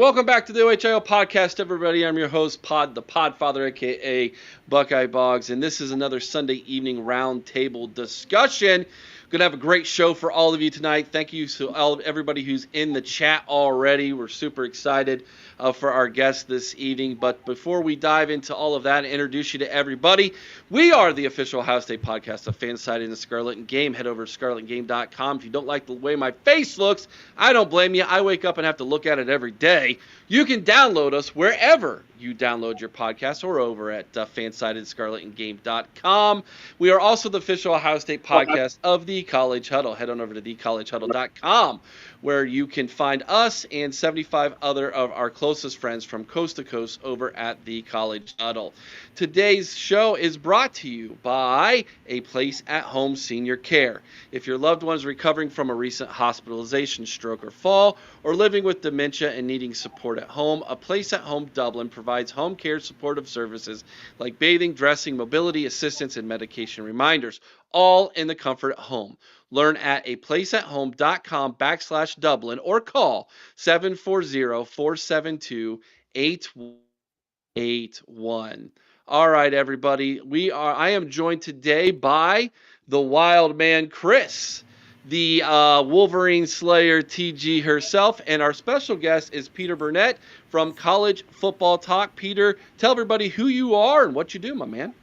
welcome back to the OHIO podcast, everybody. I'm your host, the Podfather, aka Buckeye Boggs, and this is another Sunday evening roundtable discussion. Going to have a great show for all of you tonight. Thank you to everybody who's in the chat already. We're super excited for our guest this evening. But before we dive into all of that and introduce you to everybody, we are the official Ohio State podcast of Fanside in the Scarlet and Game. Head over to scarletgame.com. If you don't like the way my face looks, I don't blame you. I wake up and have to look at it every day. You can download us wherever you download your podcast or over at fansidescarletandgame.com. We are also the official Ohio State podcast of the College Huddle. Head on over to thecollegehuddle.com, where you can find us and 75 other of our closest friends from coast to coast over at the College Huddle. Today's show is brought to you by A Place at Home Senior Care. If your loved one is recovering from a recent hospitalization, stroke, or fall, or living with dementia and needing support at home, A Place at Home Dublin provides home care supportive services like bathing, dressing, mobility assistance, and medication reminders, all in the comfort at home. Learn at aplaceathome.com/Dublin or call 740-472-8181. All right, everybody. I am joined today by the wild man, Chris, the Wolverine Slayer TG herself, and our special guest is Peter Burtnett from College Football Talk. Peter, tell everybody who you are and what you do, my man.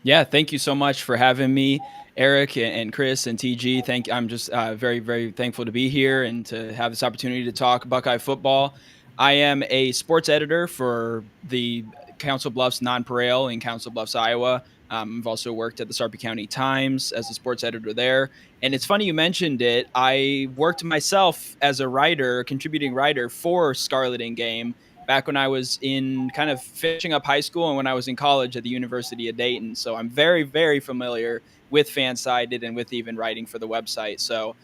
Yeah, thank you so much for having me, Eric and Chris and TG. I'm just very, very thankful to be here and to have this opportunity to talk Buckeye football. I am a sports editor for the Council Bluffs Nonpareil in Council Bluffs, Iowa. I've also worked at the Sarpy County Times as a sports editor there. And it's funny you mentioned it. I worked myself as a writer, a contributing writer for Scarlet and Game back when I was in kind of finishing up high school and when I was in college at the University of Dayton. So I'm very, very familiar with Fansided and with even writing for the website. So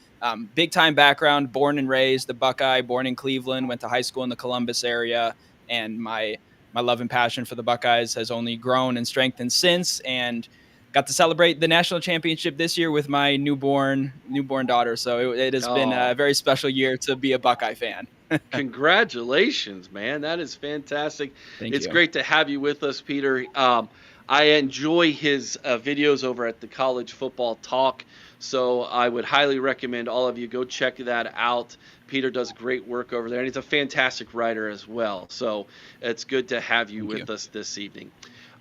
big time background, born and raised the Buckeye, born in Cleveland, went to high school in the Columbus area. And my love and passion for the Buckeyes has only grown and strengthened since, and got to celebrate the national championship this year with my newborn daughter. So it has been a very special year to be a Buckeye fan. Congratulations, man. That is fantastic. It's you. Great to have you with us, Peter. I enjoy his videos over at the College Football Talk, so I would highly recommend all of you go check that out. Peter does great work over there, and he's a fantastic writer as well. So it's good to have you with us this evening.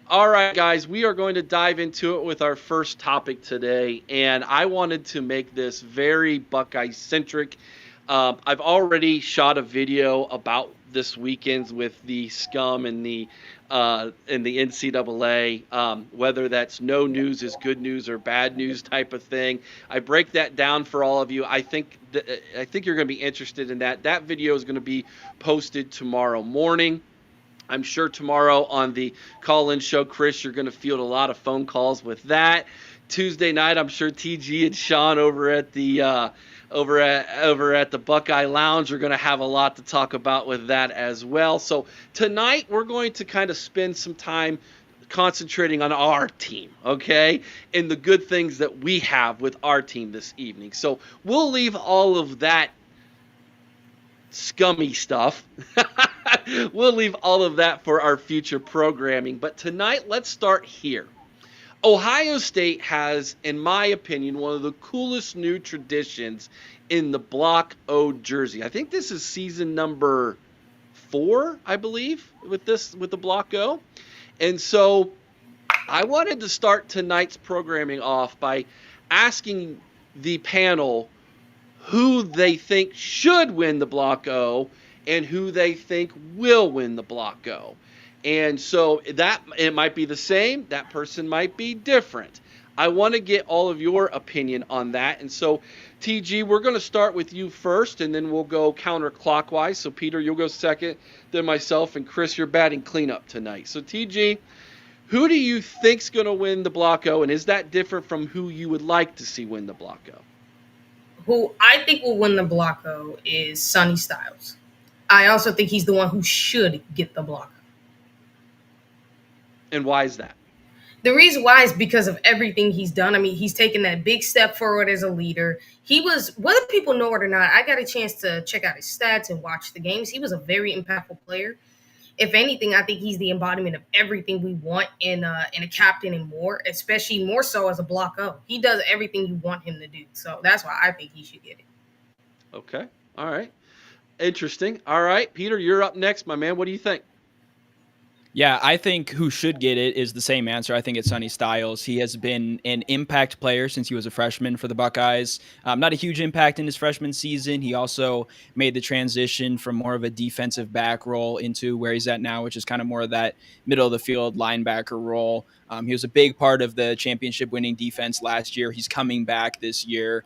All right, guys, we are going to dive into it with our first topic today, and I wanted to make this very Buckeye-centric. I've already shot a video about this weekend with the scum and the NCAA, whether that's no news is good news or bad news type of thing. I break that down for all of you. I think you're going to be interested in that. That video is going to be posted tomorrow morning. I'm sure tomorrow on the call-in show, Chris, you're going to field a lot of phone calls with that. Tuesday night, I'm sure TG and Sean over at the Buckeye Lounge are going to have a lot to talk about with that as well. So tonight we're going to kind of spend some time concentrating on our team, okay, and the good things that we have with our team this evening. So we'll leave all of that scummy stuff. We'll leave all of that for our future programming. But tonight, let's start here. Ohio State has, in my opinion, one of the coolest new traditions in the Block O jersey. I think this is season number 4, I believe, with the Block O. And so I wanted to start tonight's programming off by asking the panel who they think should win the Block O and who they think will win the Block O. And so that it might be the same, that person might be different. I want to get all of your opinion on that. And so, TG, we're going to start with you first, and then we'll go counterclockwise. So, Peter, you'll go second, then myself, and Chris, you're batting cleanup tonight. So, TG, who do you think's going to win the Block O, and is that different from who you would like to see win the Block O? Who I think will win the Block O is Sonny Styles. I also think he's the one who should get the Block O. And why is that? The reason why is because of everything he's done. I mean, he's taken that big step forward as a leader. He was, whether people know it or not, I got a chance to check out his stats and watch the games. He was a very impactful player. If anything, I think he's the embodiment of everything we want in a captain and more, especially more so as a block O. He does everything you want him to do. So that's why I think he should get it. Okay. All right. Interesting. All right, Peter, you're up next, my man. What do you think? Yeah, I think who should get it is the same answer. I think it's Sonny Styles. He has been an impact player since he was a freshman for the Buckeyes. Not a huge impact in his freshman season. He also made the transition from more of a defensive back role into where he's at now, which is kind of more of that middle of the field linebacker role. He was a big part of the championship winning defense last year. He's coming back this year.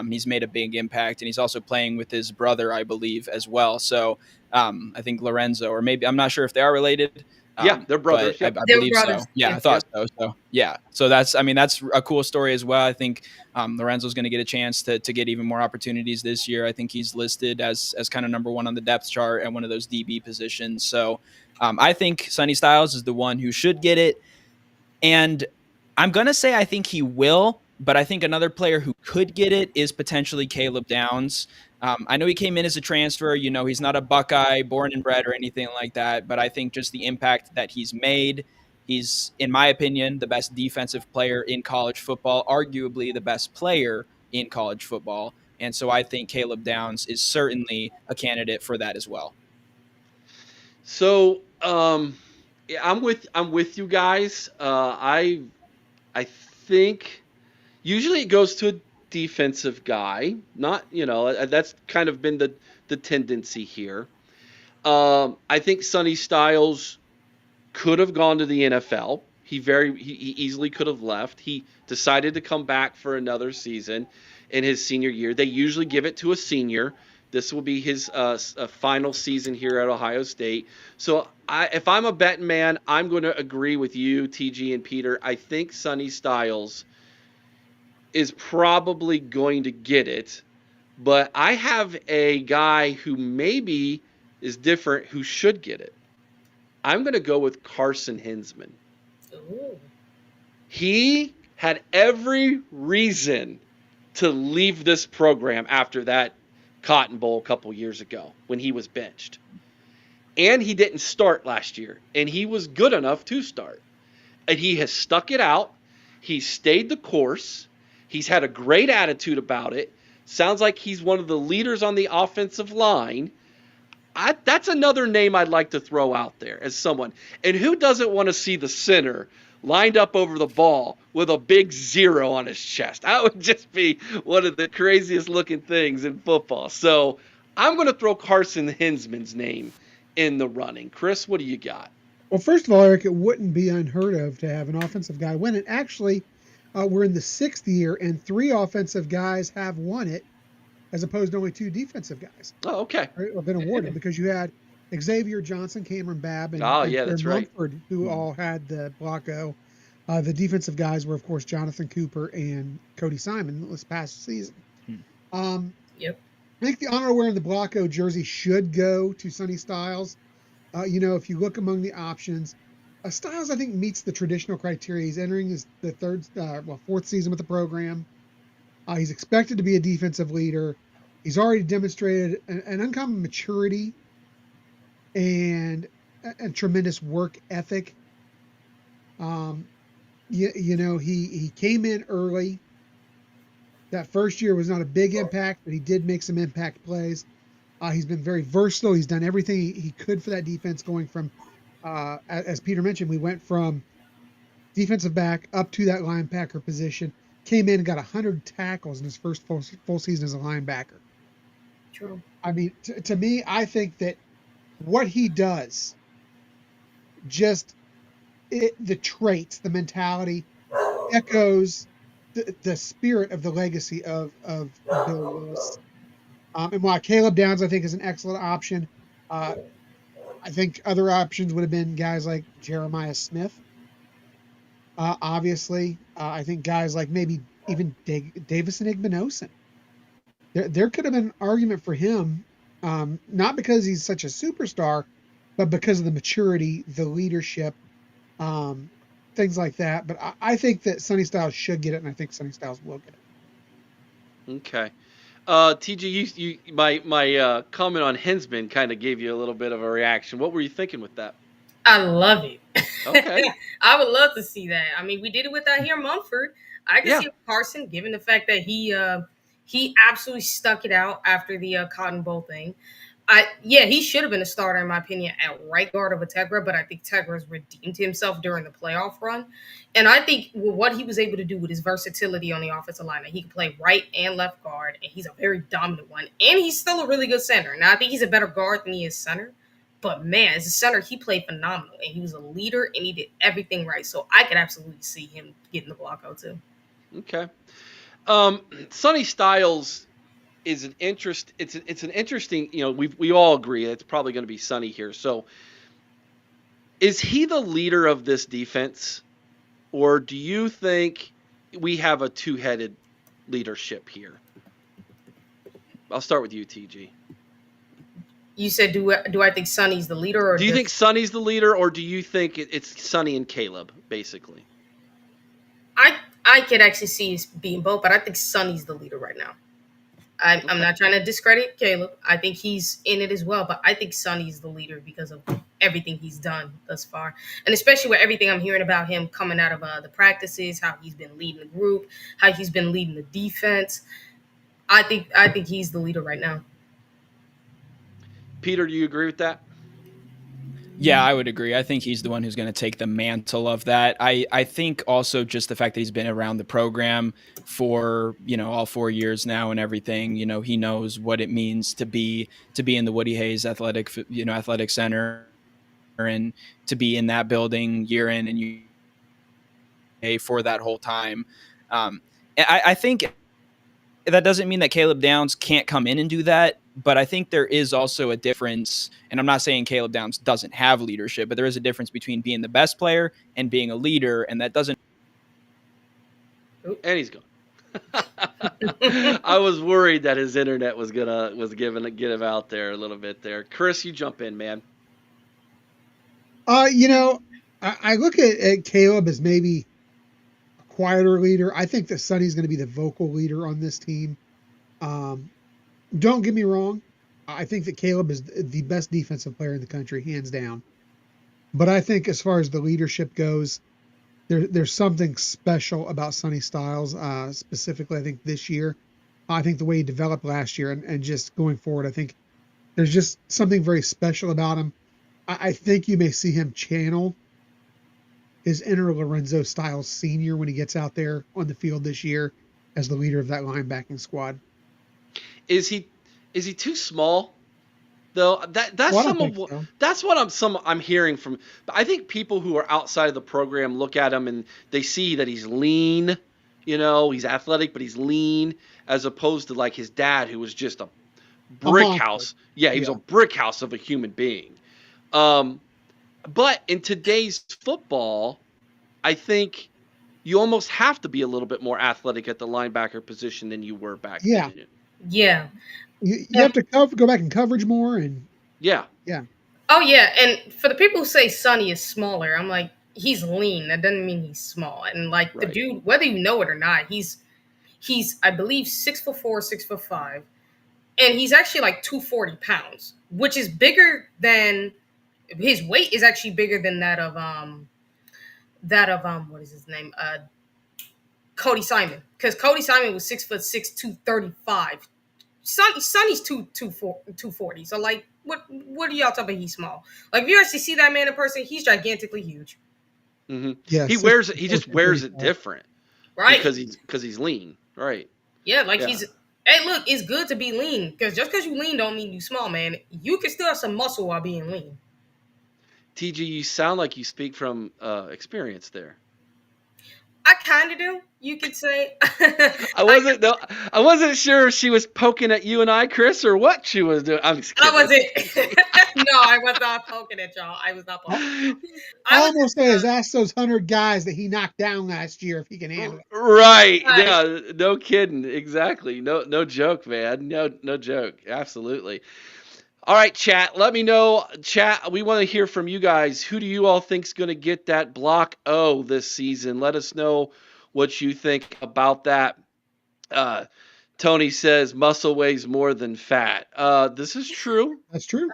He's made a big impact, and he's also playing with his brother, I believe, as well. So I think Lorenzo, or maybe I'm not sure if they are related. Yeah, they're brothers. I believe so. Yeah, I thought so. So yeah, so that's a cool story as well. I think Lorenzo's going to get a chance to get even more opportunities this year. I think he's listed as kind of number one on the depth chart at one of those DB positions. So I think Sonny Styles is the one who should get it, and I'm going to say I think he will. But I think another player who could get it is potentially Caleb Downs. I know he came in as a transfer. He's not a Buckeye, born and bred or anything like that. But I think just the impact that he's made, he's, in my opinion, the best defensive player in college football, arguably the best player in college football. And so I think Caleb Downs is certainly a candidate for that as well. So yeah, I'm with you guys. I think usually it goes to a defensive guy. Not, that's kind of been the tendency here. I think Sonny Styles could have gone to the NFL. He easily could have left. He decided to come back for another season in his senior year. They usually give it to a senior. This will be his final season here at Ohio State. So if I'm a betting man, I'm going to agree with you, TG and Peter. I think Sonny Styles is probably going to get it, but I have a guy who maybe is different who should get it. I'm going to go with Carson Hinsman. Ooh. He had every reason to leave this program after that Cotton Bowl a couple years ago when he was benched. And he didn't start last year, and he was good enough to start. And he has stuck it out. He stayed the course. He's had a great attitude about it. Sounds like he's one of the leaders on the offensive line. That's another name I'd like to throw out there as someone. And who doesn't want to see the center lined up over the ball with a big 0 on his chest? That would just be one of the craziest looking things in football. So I'm going to throw Carson Hinsman's name in the running. Chris, what do you got? Well, first of all, Eric, it wouldn't be unheard of to have an offensive guy win it. Actually, we're in the 6th year, and 3 offensive guys have won it, as opposed to only 2 defensive guys. Oh, okay. Have been awarded, because you had Xavier Johnson, Cameron Babb, and that's right. Mumford, who all had the block O. The defensive guys were, of course, Jonathan Cooper and Cody Simon this past season. Yep. I think the honor wearing the block O jersey should go to Sonny Styles. If you look among the options, Styles, I think, meets the traditional criteria. He's entering the 4th season with the program. He's expected to be a defensive leader. He's already demonstrated an uncommon maturity and a tremendous work ethic. He came in early. That first year was not a big impact, but he did make some impact plays. He's been very versatile. He's done everything he could for that defense, going from, as Peter mentioned, we went from defensive back up to that linebacker position. Came in and got 100 tackles in his first full season as a linebacker. True. I mean, to me, I think that what he does, the traits, the mentality, echoes the spirit of the legacy of Bill Lewis. And while Caleb Downs, I think, is an excellent option, I think other options would have been guys like Jeremiah Smith. Obviously, I think guys like maybe even Davison Igbinosun. There could have been an argument for him, not because he's such a superstar, but because of the maturity, the leadership, things like that. But I think that Sonny Styles should get it, and I think Sonny Styles will get it. Okay. TG, my comment on Hensman kind of gave you a little bit of a reaction. What were you thinking with that? I love it. Okay. I would love to see that. I mean, we did it with that here Mumford. I can Yeah. see Carson, given the fact that he absolutely stuck it out after the Cotton Bowl thing. He should have been a starter in my opinion at right guard over Tegra, but I think Tegra's redeemed himself during the playoff run, and I think what he was able to do with his versatility on the offensive line, that he can play right and left guard, and he's a very dominant one, and he's still a really good center. Now I think he's a better guard than he is center, but man, as a center, he played phenomenal, and he was a leader, and he did everything right. So I could absolutely see him getting the block out too. Okay. Sonny Styles is an interest. It's an interesting. We all agree it's probably going to be Sonny here. So, is he the leader of this defense, or do you think we have a two-headed leadership here? I'll start with you, TG. You said, do I think Sonny's the leader, or do you think Sonny's the leader, or do you think it's Sonny and Caleb basically? I could actually see it being both, but I think Sonny's the leader right now. I'm not trying to discredit Caleb. I think he's in it as well, but I think Sonny's the leader because of everything he's done thus far, and especially with everything I'm hearing about him coming out of the practices, how he's been leading the group, how he's been leading the defense. I think he's the leader right now. Peter, do you agree with that? Yeah, I would agree. I think he's the one who's going to take the mantle of that. I think also just the fact that he's been around the program for, all 4 years now and everything, he knows what it means to be in the Woody Hayes athletic center, and to be in that building year in and year out for that whole time. I think that doesn't mean that Caleb Downs can't come in and do that, but I think there is also a difference, and I'm not saying Caleb Downs doesn't have leadership, but there is a difference between being the best player and being a leader, and that doesn't. And he's gone. I was worried that his internet was get him out there a little bit there. Chris, you jump in, man. I look at Caleb as maybe a quieter leader. I think that Sonny's going to be the vocal leader on this team. Don't get me wrong. I think that Caleb is the best defensive player in the country, hands down. But I think as far as the leadership goes, there's something special about Sonny Styles, specifically I think this year. I think the way he developed last year and just going forward, I think there's just something very special about him. I think you may see him channel his inner Lorenzo Styles Sr. when he gets out there on the field this year as the leader of that linebacking squad. Is he too small though? That's what I'm hearing from. I think people who are outside of the program look at him and they see that he's lean. He's athletic, but he's lean, as opposed to like his dad, who was just a brick house. Yeah, he was a brick house of a human being. But in today's football, I think you almost have to be a little bit more athletic at the linebacker position than you were back then. Yeah. You have to go back in coverage more. And Yeah. Oh, yeah. And for the people who say Sonny is smaller, I'm like, he's lean. That doesn't mean he's small. And like the dude, whether you know it or not, he's I believe 6'4", 6'5", and he's actually like 240 pounds, which is bigger than his weight is actually bigger than that of what is his name? Cody Simon, because Cody Simon was 6'6", 235. Sonny's 240. So like, what are y'all talking about? He's small. Like if you actually see that man in person, he's gigantically huge. Mm-hmm. Yeah, he just wears it different, right? Because he's lean, right? Yeah, he's. Hey, look, it's good to be lean, because just because you lean don't mean you small, man. You can still have some muscle while being lean. TG, you sound like you speak from experience there. I kind of do, you could say. I wasn't sure if she was poking at you and I, Chris, or what she was doing. I'm just kidding. I wasn't. No, I was not poking at y'all. I was not poking. All I'm going to say is ask those 100 guys that he knocked down last year if he can handle it. Right. Yeah, no kidding. Exactly. No joke, man. No joke. Absolutely. All right, chat. Let me know. Chat, we want to hear from you guys. Who do you all think's going to get that block O this season? Let us know what you think about that. Tony says muscle weighs more than fat. This is true. That's true.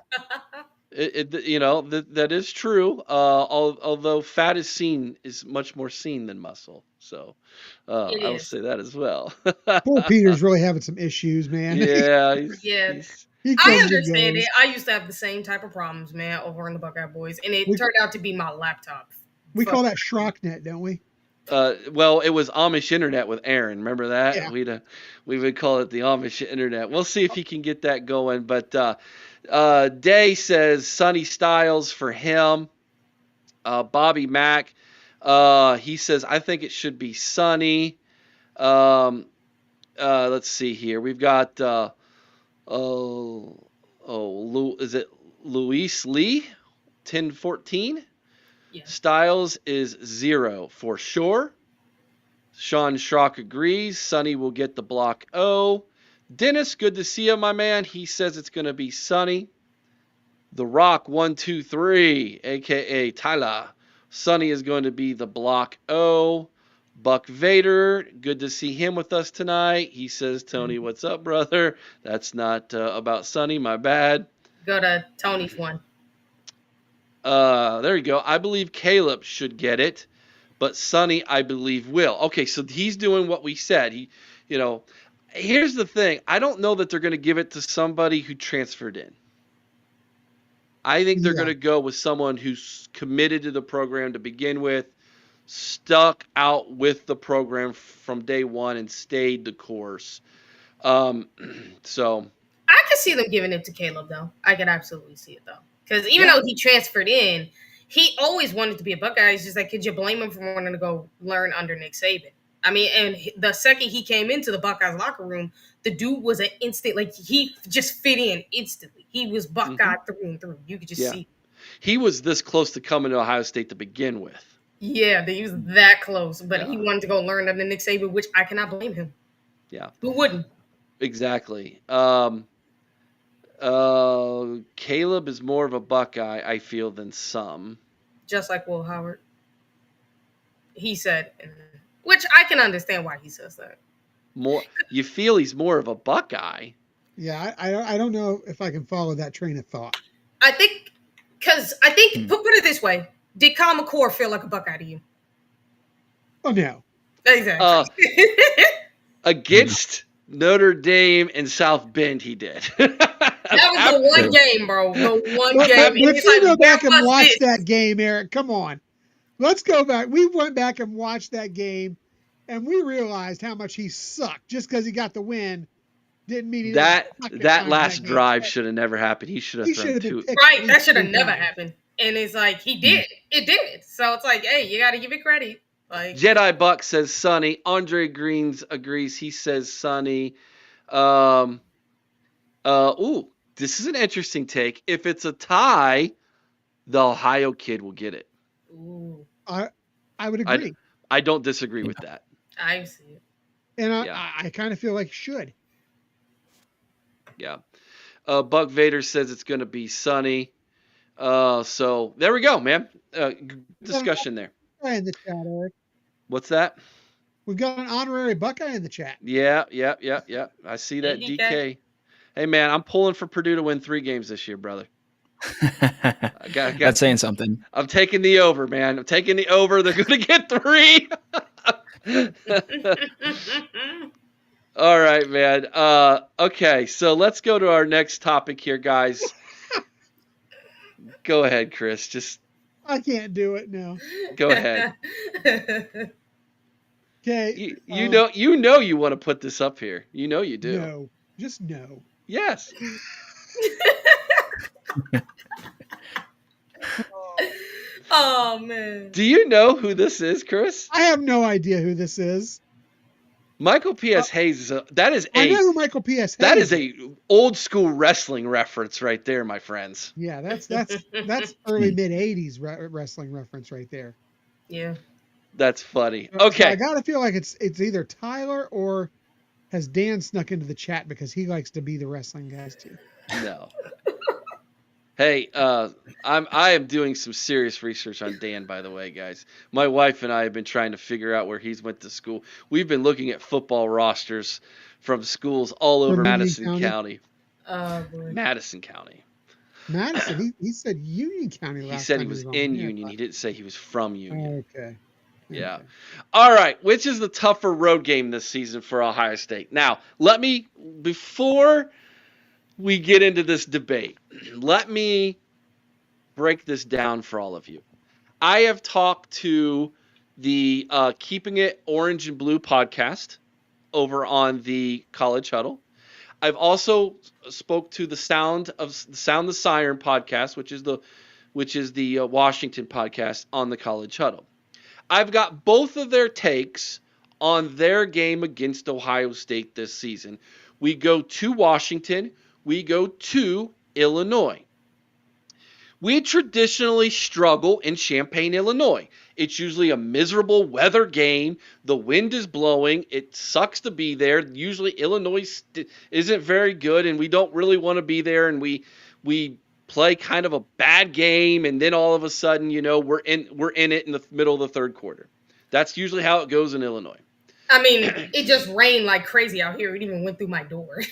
That is true. Although fat is much more seen than muscle. So It I will is. say that as well. Poor Peter's really having some issues, man. Yeah. Yeah. He I comes and understand goes. it. I used to have the same type of problems, man, over in the Buckeye Boys, and it turned out to be my laptop. We call that Schrocknet, don't we? Well, it was Amish internet with Aaron. Remember that? Yeah. We would call it the Amish internet. We'll see if he can get that going. But Day says Sonny Styles for him. Bobby Mack, he says I think it should be Sonny. Let's see here. We've got is it Luis Lee 1014? Yeah. Styles is 0 for sure. Sean Schrock agrees. Sonny will get the block O. Dennis, good to see you, my man. He says it's going to be Sonny. The Rock 123, aka Tyler. Sonny is going to be the block O. Buck Vader, good to see him with us tonight. He says, Tony, what's up, brother? That's not about Sonny, my bad. Go to Tony's one. There you go. I believe Caleb should get it, but Sonny, I believe, will. Okay, so he's doing what we said. Here's the thing. I don't know that they're going to give it to somebody who transferred in. I think they're going to go with someone who's committed to the program to begin with, stuck out with the program from day one and stayed the course. So I can see them giving it to Caleb, though. I can absolutely see it, though. Because even though he transferred in, he always wanted to be a Buckeye. It's just like, could you blame him for wanting to go learn under Nick Saban? I mean, and the second he came into the Buckeyes locker room, the dude was an instant, like, he just fit in instantly. He was Buckeye through and through. You could just see. He was this close to coming to Ohio State to begin with. Yeah, he was that close. But he wanted to go learn under Nick Saban, which I cannot blame him. Yeah. Who wouldn't? Exactly. Caleb is more of a Buckeye, I feel, than some. Just like Will Howard. He said, which I can understand why he says that. You feel he's more of a Buckeye? Yeah, I don't know if I can follow that train of thought. I think, put it this way. Did Kyle McCord feel like a Buckeye to you? Oh, no. Exactly. Against Notre Dame and South Bend, he did. That was the one game, bro. The one game. Let's go back and watch that game, Eric. Come on. Let's go back. We went back and watched that game, and we realized how much he sucked. Just because he got the win didn't mean he that last drive should have never happened. He should have thrown two. Right, that should have never happened. And it's like, he did. It did. So it's like, hey, you got to give it credit. Like, Jedi Buck says Sonny. Andre Greens agrees. He says Sonny. This is an interesting take. If it's a tie, the Ohio kid will get it. Ooh. I would agree. I don't disagree with that. I see it. And I kind of feel like should. Yeah. Buck Vader says it's going to be Sonny. So there we go, man. Discussion there. In the chat, Eric. What's that? We've got an honorary Buckeye in the chat. Yeah. I see that, DK. Hey, man, I'm pulling for Purdue to win 3 games this year, brother. That's saying something. I'm taking the over, man. I'm taking the over. They're going to get 3. All right, man. Okay, so let's go to our next topic here, guys. Go ahead, Chris. I can't do it now. Go ahead. Okay. You know you want to put this up here. You know you do. No. Just no. Yes. Oh, man. Do you know who this is, Chris? I have no idea who this is. Michael P.S. Hayes I know who Michael P.S. Hayes. That is a old school wrestling reference right there, my friends. Yeah, that's early mid '80s wrestling reference right there. Yeah. That's funny. Okay. So I gotta feel like it's either Tyler or has Dan snuck into the chat because he likes to be the wrestling guys too. No. Hey, I am doing some serious research on Dan, by the way, guys. My wife and I have been trying to figure out where he's went to school. We've been looking at football rosters from schools all over From Union Madison County. County. Oh boy. Madison County. Madison. He said Union County He last said he time he was was on. in Yeah, Union. He didn't say he was from Union. okay. Yeah. Okay. All right. Which is the tougher road game this season for Ohio State? Now, before we get into this debate, let me break this down for all of you. I have talked to the Keeping It Orange and Blue podcast over on the College Huddle. I've also spoke to the Sound the Siren podcast, which is the Washington podcast on the College Huddle. I've got both of their takes on their game against Ohio State this season. We go to Washington. We go to Illinois. We traditionally struggle in Champaign, Illinois. It's usually a miserable weather game. The wind is blowing. It sucks to be there. Usually Illinois isn't very good, and we don't really want to be there, and we play kind of a bad game, and then all of a sudden, we're in it in the middle of the third quarter. That's usually how it goes in Illinois. I mean, it just rained like crazy out here. It even went through my door.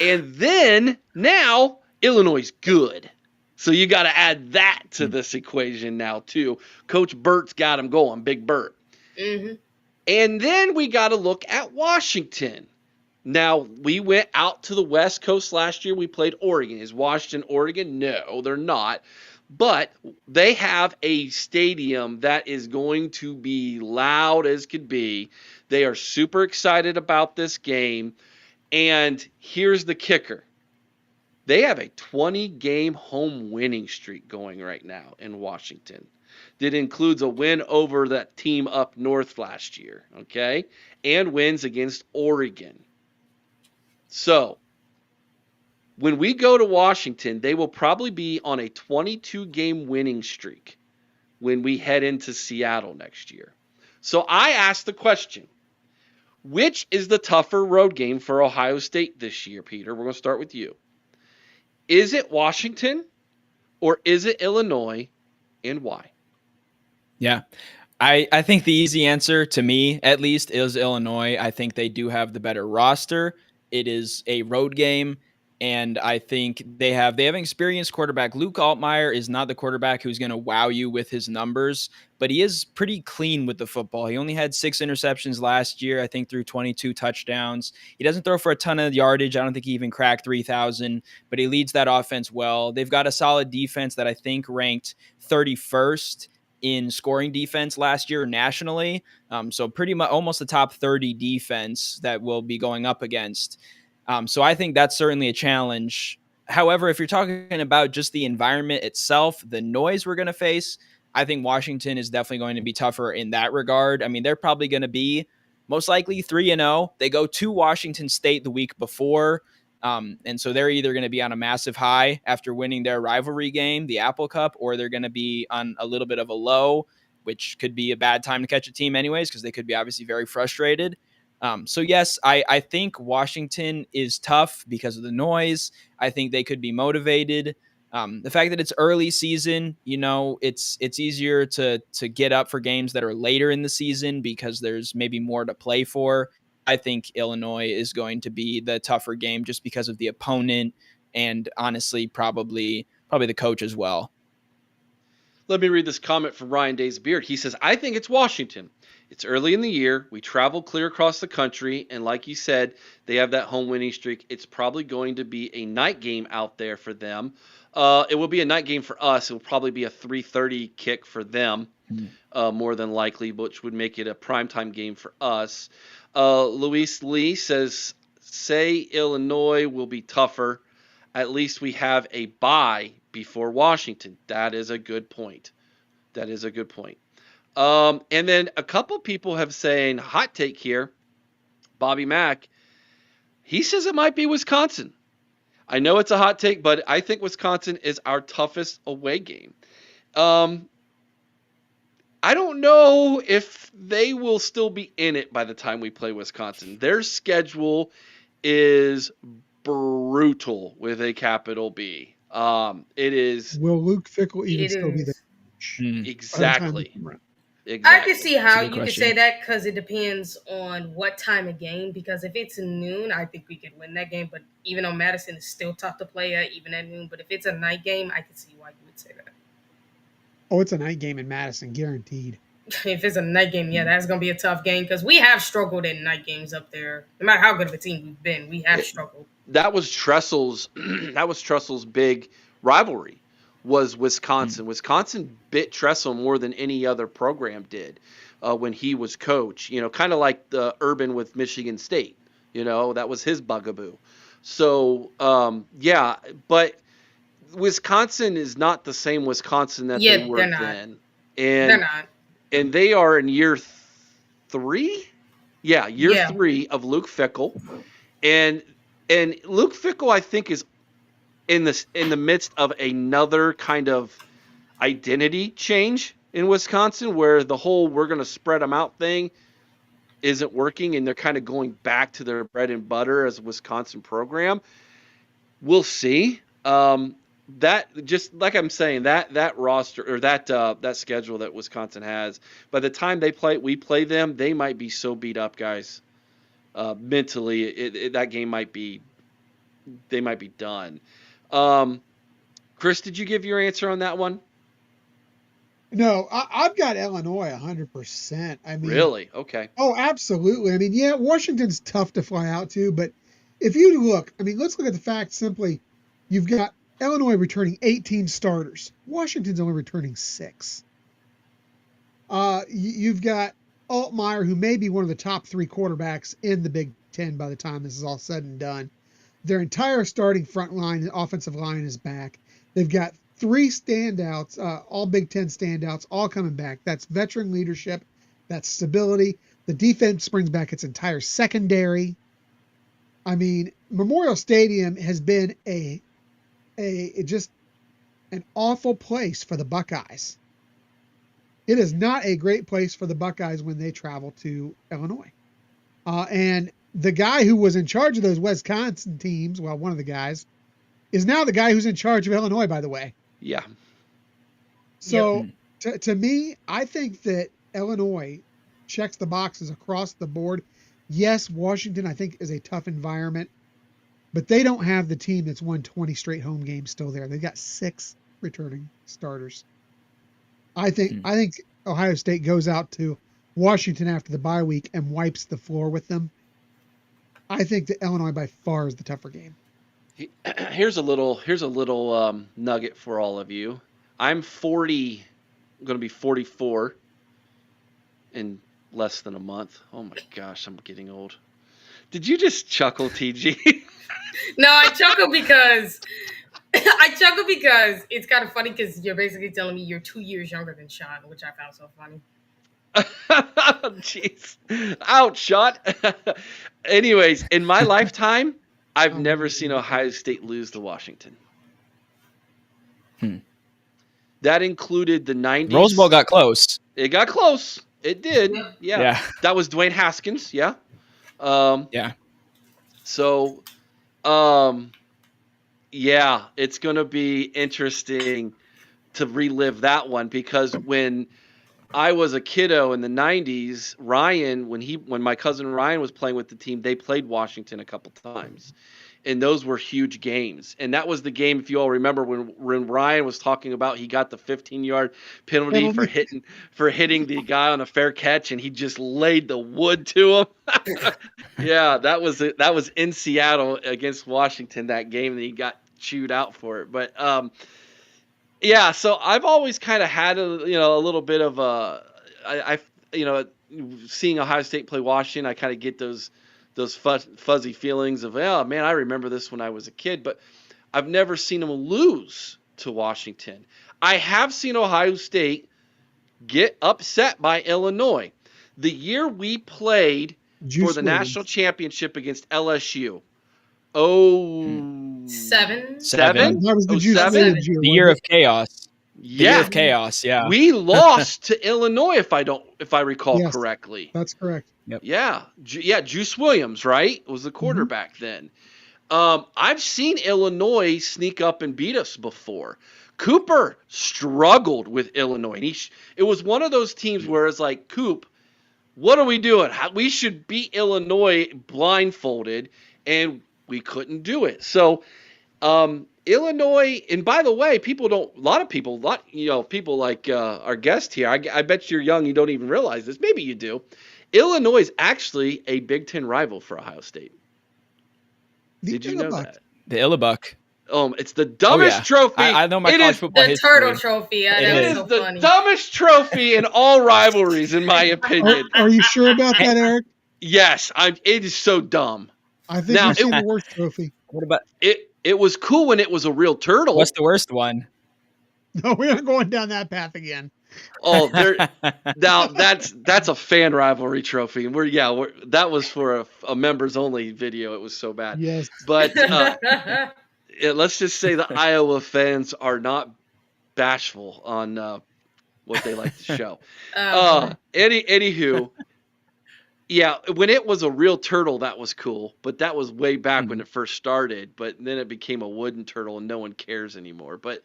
And then now Illinois is good. So you got to add that to this equation now too. Coach Burt's got him going, Big Burt. Mm-hmm. And then we got to look at Washington. Now, we went out to the West Coast last year. We played Oregon. Is Washington Oregon? No, they're not. But they have a stadium that is going to be loud as could be. They are super excited about this game. And here's the kicker. They have a 20-game home winning streak going right now in Washington. That includes a win over that team up north last year, okay? And wins against Oregon. So, when we go to Washington, they will probably be on a 22-game winning streak when we head into Seattle next year. So, I asked the question, which is the tougher road game for Ohio State this year, Peter? We're going to start with you. Is it Washington or is it Illinois, and why? Yeah. I think the easy answer, to me at least, is Illinois. I think they do have the better roster. It is a road game, and I think they have an experienced quarterback. Luke Altmaier is not the quarterback who's going to wow you with his numbers, but he is pretty clean with the football. He only had 6 interceptions last year, I think, through 22 touchdowns. He doesn't throw for a ton of yardage. I don't think he even cracked 3,000, but he leads that offense well. They've got a solid defense that I think ranked 31st in scoring defense last year nationally. So pretty much almost the top 30 defense that we'll be going up against. So I think that's certainly a challenge. However, if you're talking about just the environment itself, the noise we're going to face, I think Washington is definitely going to be tougher in that regard. I mean, they're probably going to be most likely 3-0. They go to Washington State the week before. And so they're either going to be on a massive high after winning their rivalry game, the Apple Cup, or they're going to be on a little bit of a low, which could be a bad time to catch a team anyways, because they could be obviously very frustrated. So yes, I think Washington is tough because of the noise. I think they could be motivated. The fact that it's early season, it's easier to get up for games that are later in the season because there's maybe more to play for. I think Illinois is going to be the tougher game just because of the opponent and honestly probably the coach as well. Let me read this comment from Ryan Days Beard. He says, I think it's Washington. It's early in the year. We travel clear across the country. And like you said, they have that home winning streak. It's probably going to be a night game out there for them. It will be a night game for us. It will probably be a 3:30 kick for them, more than likely, which would make it a primetime game for us. Luis Lee says, say Illinois will be tougher. At least we have a bye before Washington. That is a good point. And then a couple people have saying, hot take here, Bobby Mack, he says it might be Wisconsin. I know it's a hot take, but I think Wisconsin is our toughest away game. I don't know if they will still be in it by the time we play Wisconsin. Their schedule is brutal with a capital B. It is Will Luke Fickle even It still be there? Mm. exactly. I can see how a good you could question. say that because it depends on what time of game. Because if it's noon, I think we could win that game. But even though Madison is still tough to play at, even at noon. But if it's a night game, I can see why you would say that. Oh, it's a night game in Madison, guaranteed. If it's a night game, yeah, that's gonna be a tough game because we have struggled in night games up there. No matter how good of a team we've been, we have struggled. That was Tressel's big rivalry was Wisconsin. Wisconsin bit Tressel more than any other program did when he was coach. Kind of like the Urban with Michigan State. That was his bugaboo. So yeah, but Wisconsin is not the same Wisconsin that they were then. And they're not. And they are in year 3. Yeah, year 3 of Luke Fickle. And Luke Fickle, I think, is in the midst of another kind of identity change in Wisconsin, where the whole "we're going to spread them out" thing isn't working, and they're kind of going back to their bread and butter as a Wisconsin program. We'll see. That, just like I'm saying, that roster or that schedule that Wisconsin has, by the time we play them, they might be so beat up, guys. Mentally, that game they might be done. Chris, did you give your answer on that one? No, I've got Illinois 100%. I mean, really? Okay. Oh, absolutely. I mean, yeah, Washington's tough to fly out to, but if you look, I mean, let's look at the fact simply. You've got Illinois returning 18 starters. Washington's only returning 6. You've got Altmaier, who may be one of the top 3 quarterbacks in the Big Ten by the time this is all said and done. Their entire starting front line, offensive line, is back. They've got 3 standouts, all Big Ten standouts, all coming back. That's veteran leadership. That's stability. The defense brings back its entire secondary. I mean, Memorial Stadium has been just an awful place for the Buckeyes. It is not a great place for the Buckeyes when they travel to Illinois. And the guy who was in charge of those Wisconsin teams, well, one of the guys, is now the guy who's in charge of Illinois, by the way. Yeah. So to me, I think that Illinois checks the boxes across the board. Yes, Washington, I think, is a tough environment. But they don't have the team that's won 20 straight home games still there. They've got 6 returning starters. I think Ohio State goes out to Washington after the bye week and wipes the floor with them. I think that Illinois by far is the tougher game. Here's a little nugget for all of you. I'm 40. I'm going to be 44 in less than a month. Oh my gosh, I'm getting old. Did you just chuckle, TG? No, I chuckle because it's kind of funny because you're basically telling me you're 2 years younger than Sean, which I found so funny. Jeez. Ouch, Sean. Anyways, in my lifetime, I've never seen Ohio State lose to Washington. That included the 90s. Rose Bowl got close. It got close. It did. Yeah. That was Dwayne Haskins. Yeah. Yeah. So, yeah, it's going to be interesting to relive that one because when I was a kiddo in the 90s, when my cousin Ryan was playing with the team, they played Washington a couple times. And those were huge games. And that was the game, if you all remember, when Ryan was talking about he got the 15-yard penalty for hitting the guy on a fair catch, and he just laid the wood to him. Yeah, that was in Seattle against Washington, that game, and he got chewed out for it. But yeah, so I've always kind of had a little bit of seeing Ohio State play Washington, I kind of get those fuzzy feelings of, oh man, I remember this when I was a kid, but I've never seen them lose to Washington. I have seen Ohio State get upset by Illinois. The year we played for the national championship against LSU. Seven? That was the The year of chaos. Yeah. The year of chaos, yeah. We lost to Illinois if I recall correctly. That's correct. Yep. Yeah. Juice Williams, right? Was the quarterback then. I've seen Illinois sneak up and beat us before. Cooper struggled with Illinois. And it was one of those teams where it's like, Coop, what are we doing? We should beat Illinois blindfolded, and we couldn't do it. So Illinois, and by the way, people like our guest here, I bet you're young, you don't even realize this. Maybe you do. Illinois is actually a Big Ten rival for Ohio State. Did you know that? The Illabuck. It's the dumbest trophy. I know my college football history. The turtle trophy. Yeah, it is so the funny. Dumbest trophy in all rivalries, in my opinion. Are you sure about that, Eric? Yes, it is so dumb. I think it's the worst trophy. What about it? It was cool when it was a real turtle. What's the worst one? No, we're not going down that path again. Oh, now that's a fan rivalry trophy, and that was for a members only video. It was so bad. Yes, but let's just say the Iowa fans are not bashful on what they like to show. Anywho, yeah, when it was a real turtle, that was cool, but that was way back when it first started. But then it became a wooden turtle, and no one cares anymore. But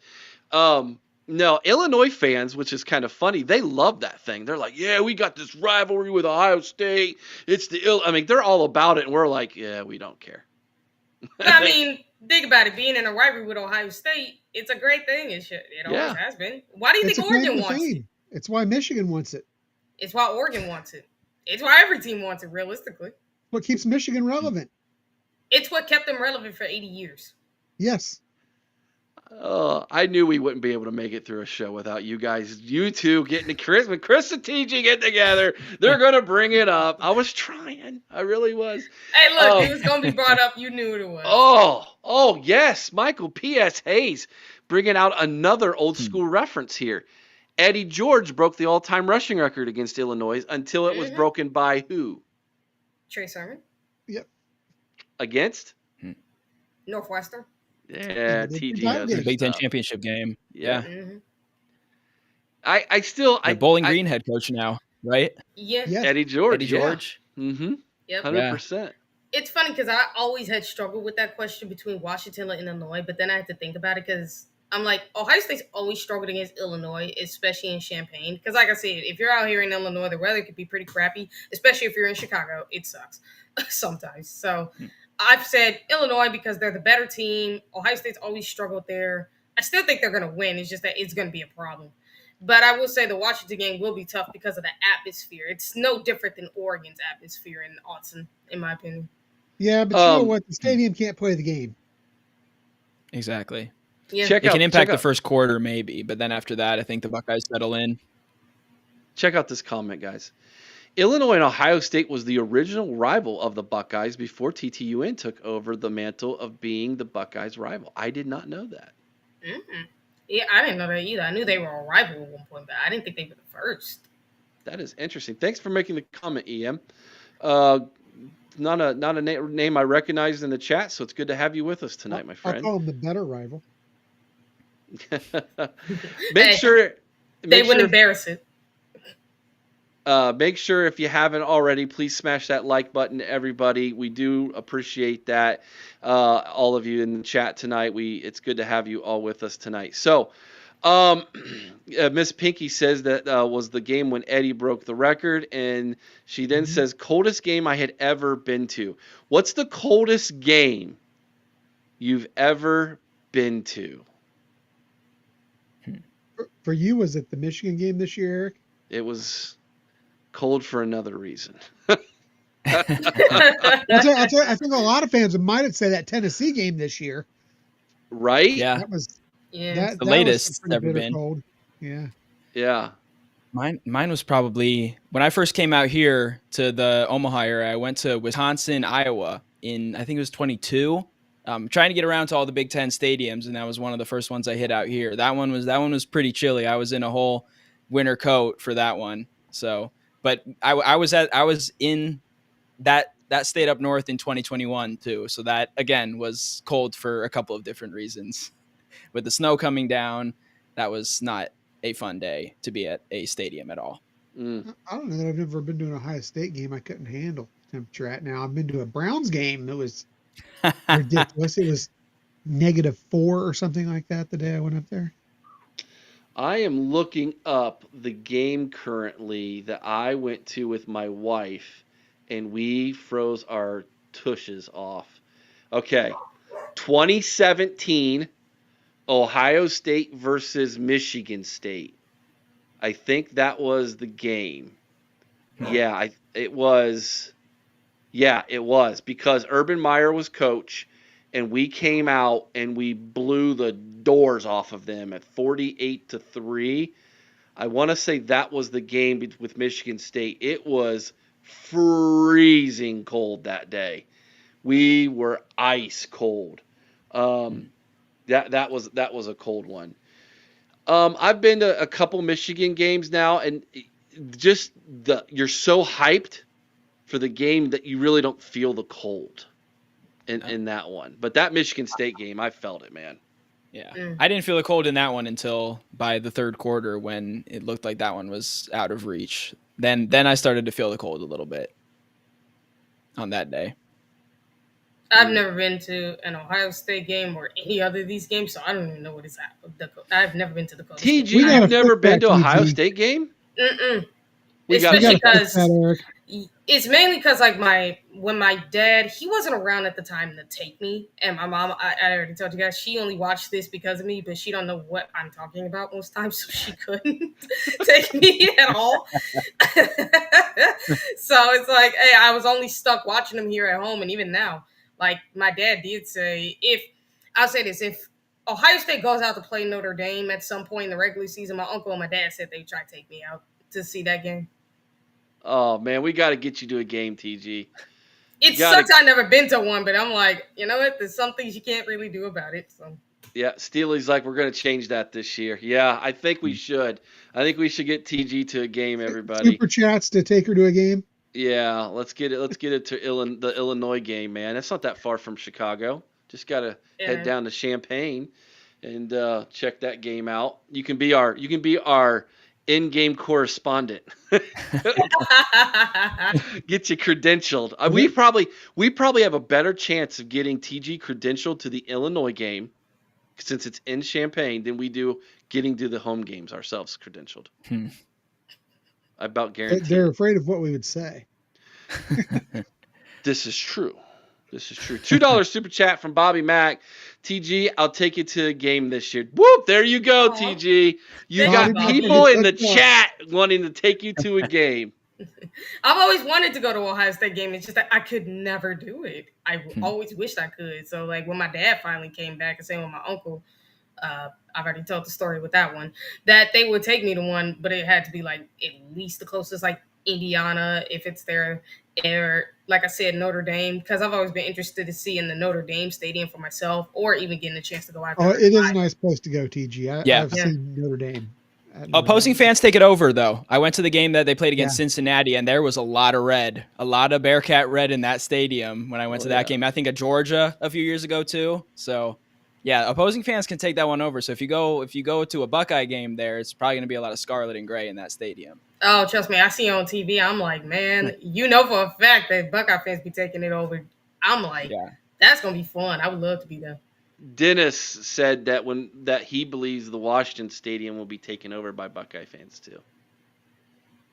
no, Illinois fans, which is kind of funny, they love that thing. They're like, yeah, we got this rivalry with Ohio State. They're all about it, and we're like, yeah, we don't care. I mean, think about it. Being in a rivalry with Ohio State, it's a great thing. It always has been. Why do you think Oregon wants it? It's why Michigan wants it. It's why Oregon wants it. It's why every team wants it, realistically. What keeps Michigan relevant? It's what kept them relevant for 80 years. Yes. I knew we wouldn't be able to make it through a show without you guys. You two getting to Chris and TG get together. They're going to bring it up. I was trying. I really was. Hey, look, it was going to be brought up. You knew it was. Oh, yes. Michael P.S. Hayes bringing out another old school reference here. Eddie George broke the all-time rushing record against Illinois until it was broken by who? Trey Sermon. Yep. Against? Northwestern. Yeah, TG. The Big Ten championship game. Yeah. Mm-hmm. I still... Bowling Green head coach now, right? Yeah. Eddie George. Eddie George. Yeah. Mm-hmm. Yep. 100%. It's funny because I always had struggled with that question between Washington and Illinois, but then I had to think about it because I'm like, Ohio State's always struggled against Illinois, especially in Champaign. Because like I said, if you're out here in Illinois, the weather could be pretty crappy, especially if you're in Chicago. It sucks sometimes. So I've said Illinois because they're the better team. Ohio State's always struggled there. I still think they're going to win. It's just that it's going to be a problem. But I will say the Washington game will be tough because of the atmosphere. It's no different than Oregon's atmosphere in Autzen, in my opinion. Yeah, but you know what? The stadium can't play the game. Exactly. Yeah. It can impact the first quarter maybe, but then after that, I think the Buckeyes settle in. Check out this comment, guys. Illinois and Ohio State was the original rival of the Buckeyes before TTUN took over the mantle of being the Buckeyes' rival. I did not know that. Mm-hmm. Yeah, I didn't know that either. I knew they were a rival at one point, but I didn't think they were the first. That is interesting. Thanks for making the comment, EM. Not a name I recognized in the chat, so it's good to have you with us tonight, my friend. I'll call them the better rival. Make sure embarrass it. Make sure if you haven't already, please smash that like button, everybody. We do appreciate that. All of you in the chat tonight. It's good to have you all with us tonight. So, Miss Pinky says that was the game when Eddie broke the record, and she then says, coldest game I had ever been to. What's the coldest game you've ever been to? For you, was it the Michigan game this year, Eric? It was cold for another reason. I think a lot of fans might have said that Tennessee game this year. Right? Yeah. That was the latest it's ever been. Cold. Yeah. Yeah. Mine was probably when I first came out here to the Omaha area. I went to Wisconsin, Iowa in, I think it was 22. Trying to get around to all the Big Ten stadiums, and that was one of the first ones I hit out here. That one was pretty chilly. I was in a whole winter coat for that one. So, but I was in that state up north in 2021 too. So that again was cold for a couple of different reasons. With the snow coming down, that was not a fun day to be at a stadium at all. I don't know that I've never been to an Ohio State game I couldn't handle temperature at. Now I've been to a Browns game that was ridiculous. It was -4 or something like that the day I went up there. I am looking up the game currently that I went to with my wife, and we froze our tushes off. Okay, 2017, Ohio State versus Michigan State. I think that was the game. Yeah, it was. Yeah, it was, because Urban Meyer was coach, and we came out and we blew the doors off of them at 48-3. I want to say that was the game with Michigan State. It was freezing cold that day. We were ice cold. That was a cold one. I've been to a couple Michigan games now, and just you're so hyped for the game that you really don't feel the cold in that one. But that Michigan State game, I felt it, man. Yeah. I didn't feel the cold in that one until by the third quarter, when it looked like that one was out of reach. Then I started to feel the cold a little bit on that day. I've never been to an Ohio State game or any other of these games, so I don't even know what it's at. I've never been to the Coast. TG, you've never been to Ohio State game? Especially because it's mainly because when my dad, he wasn't around at the time to take me, and my mom, I already told you guys, she only watched this because of me, but she don't know what I'm talking about most times, so she couldn't take me at all. So it's like, hey, I was only stuck watching them here at home, and even now, like my dad did say, if Ohio State goes out to play Notre Dame at some point in the regular season, my uncle and my dad said they'd try to take me out to see that game. Oh, man, we got to get you to a game, TG. It sucks I've never been to one, but I'm like, you know what? There's some things you can't really do about it. So. Yeah, Steely's like, we're going to change that this year. Yeah, I think we should. I think we should get TG to a game, everybody. Super chats to take her to a game? Yeah, let's get it. Let's get it to the Illinois game, man. That's not that far from Chicago. Just got to head down to Champaign and check that game out. You can be our in-game correspondent. Get you credentialed. We probably have a better chance of getting TG credentialed to the Illinois game, since it's in Champaign, than we do getting to the home games ourselves credentialed. I about guarantee. They're afraid of what we would say. This is true. $2 super chat from Bobby Mack. TG, I'll take you to a game this year. Whoop! There you go, TG. You got people in the chat wanting to take you to a game. I've always wanted to go to Ohio State game. It's just that I could never do it. I always wished I could. So, like, when my dad finally came back, and same with my uncle, I've already told the story with that one, that they would take me to one, but it had to be, like, at least the closest, like, Indiana, if it's there, or, like I said, Notre Dame, because I've always been interested to see in the Notre Dame stadium for myself, or even getting a chance to go out there. Oh, it is a nice place to go, TG. I've seen Notre Dame. Opposing fans take it over, though. I went to the game that they played against Cincinnati, and there was a lot of red, a lot of Bearcat red in that stadium when I went to that game. I think of Georgia a few years ago, too. So, yeah, opposing fans can take that one over. So if you go to a Buckeye game there, it's probably going to be a lot of scarlet and gray in that stadium. Oh, trust me, I see it on TV. I'm like, man, you know for a fact that Buckeye fans be taking it over. I'm like, that's going to be fun. I would love to be there. Dennis said that he believes the Washington Stadium will be taken over by Buckeye fans too.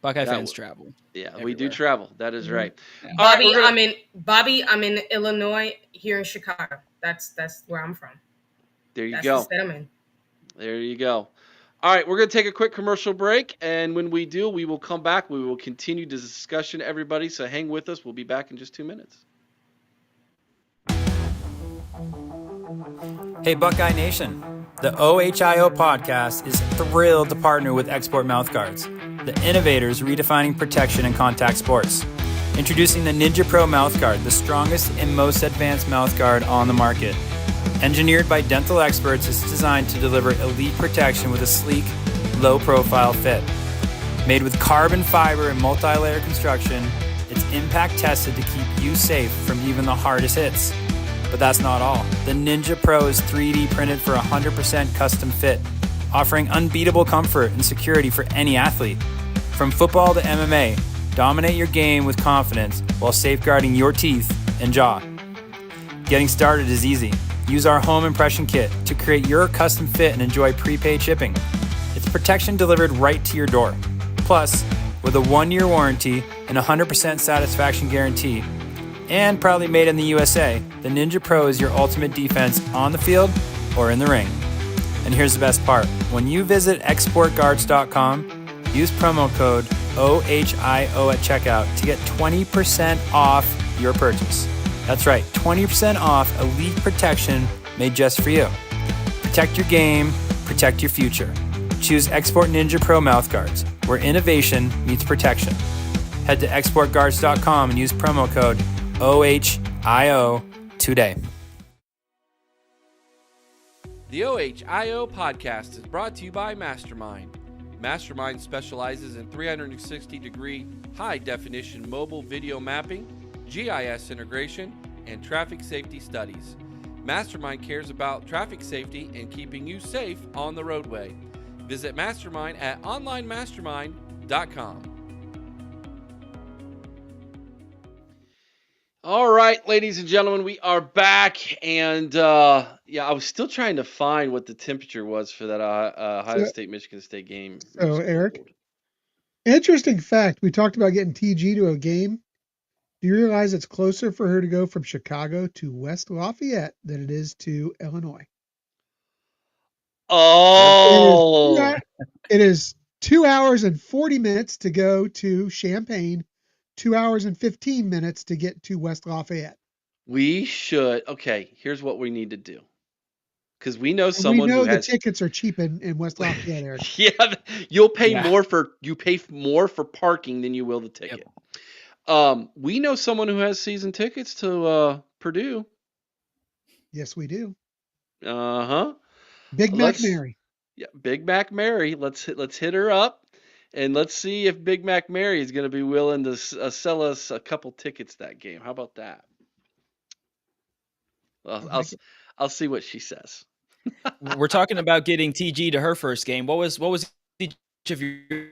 Buckeye fans travel. Yeah, everywhere. We do travel. That is right. Yeah. Bobby, I'm in Illinois, here in Chicago. That's where I'm from. There you go. The state I'm in. There you go. All right, we're going to take a quick commercial break, and when we do, we will come back. We will continue the discussion, everybody, so hang with us. We'll be back in just 2 minutes. Hey, Buckeye Nation. The OHIO podcast is thrilled to partner with Export Mouthguards, the innovators redefining protection in contact sports. Introducing the Ninja Pro Mouthguard, the strongest and most advanced mouthguard on the market. Engineered by dental experts, it's designed to deliver elite protection with a sleek, low-profile fit. Made with carbon fiber and multi-layer construction, it's impact tested to keep you safe from even the hardest hits. But that's not all. The Ninja Pro is 3D printed for 100% custom fit, offering unbeatable comfort and security for any athlete. From football to MMA, dominate your game with confidence while safeguarding your teeth and jaw. Getting started is easy. Use our home impression kit to create your custom fit and enjoy prepaid shipping. It's protection delivered right to your door. Plus, with a 1-year warranty and 100% satisfaction guarantee, and proudly made in the USA, the Ninja Pro is your ultimate defense on the field or in the ring. And here's the best part. When you visit exportguards.com, use promo code OHIO at checkout to get 20% off your purchase. That's right, 20% off elite protection made just for you. Protect your game, protect your future. Choose Export Ninja Pro mouthguards, where innovation meets protection. Head to exportguards.com and use promo code OHIO today. The OHIO podcast is brought to you by Mastermind. Mastermind specializes in 360-degree high-definition mobile video mapping, GIS integration, and traffic safety studies. Mastermind cares about traffic safety and keeping you safe on the roadway. Visit Mastermind at onlinemastermind.com. All right, ladies and gentlemen, we are back, and I was still trying to find what the temperature was for that Ohio State-Michigan State game. So, Eric, interesting fact, we talked about getting TG to a game. Do you realize it's closer for her to go from Chicago to West Lafayette than it is to Illinois? Oh! It is 2 hours and 40 minutes to go to Champaign, 2 hours and 15 minutes to get to West Lafayette. We should. Okay, here's what we need to do. Because we know someone who has. The tickets are cheap in West Lafayette, Eric. Yeah, you'll pay more for parking than you will the ticket. Yep. We know someone who has season tickets to Purdue. Yes, we do. Big Mac Mary. Yeah, Big Mac Mary. Let's hit her up, and let's see if Big Mac Mary is going to be willing to sell us a couple tickets that game. How about that? Well, I'll see what she says. We're talking about getting TG to her first game. What was each of your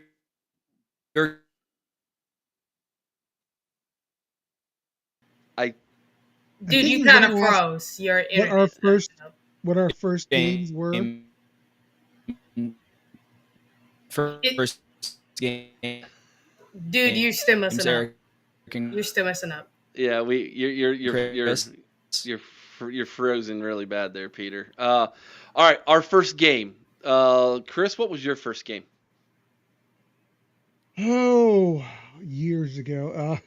Dude, you kind of froze. Your what our first games were. First game. Dude, you're still messing up. You're still messing up. Yeah, you're frozen really bad there, Peter. All right, our first game. Chris, what was your first game? Oh, years ago.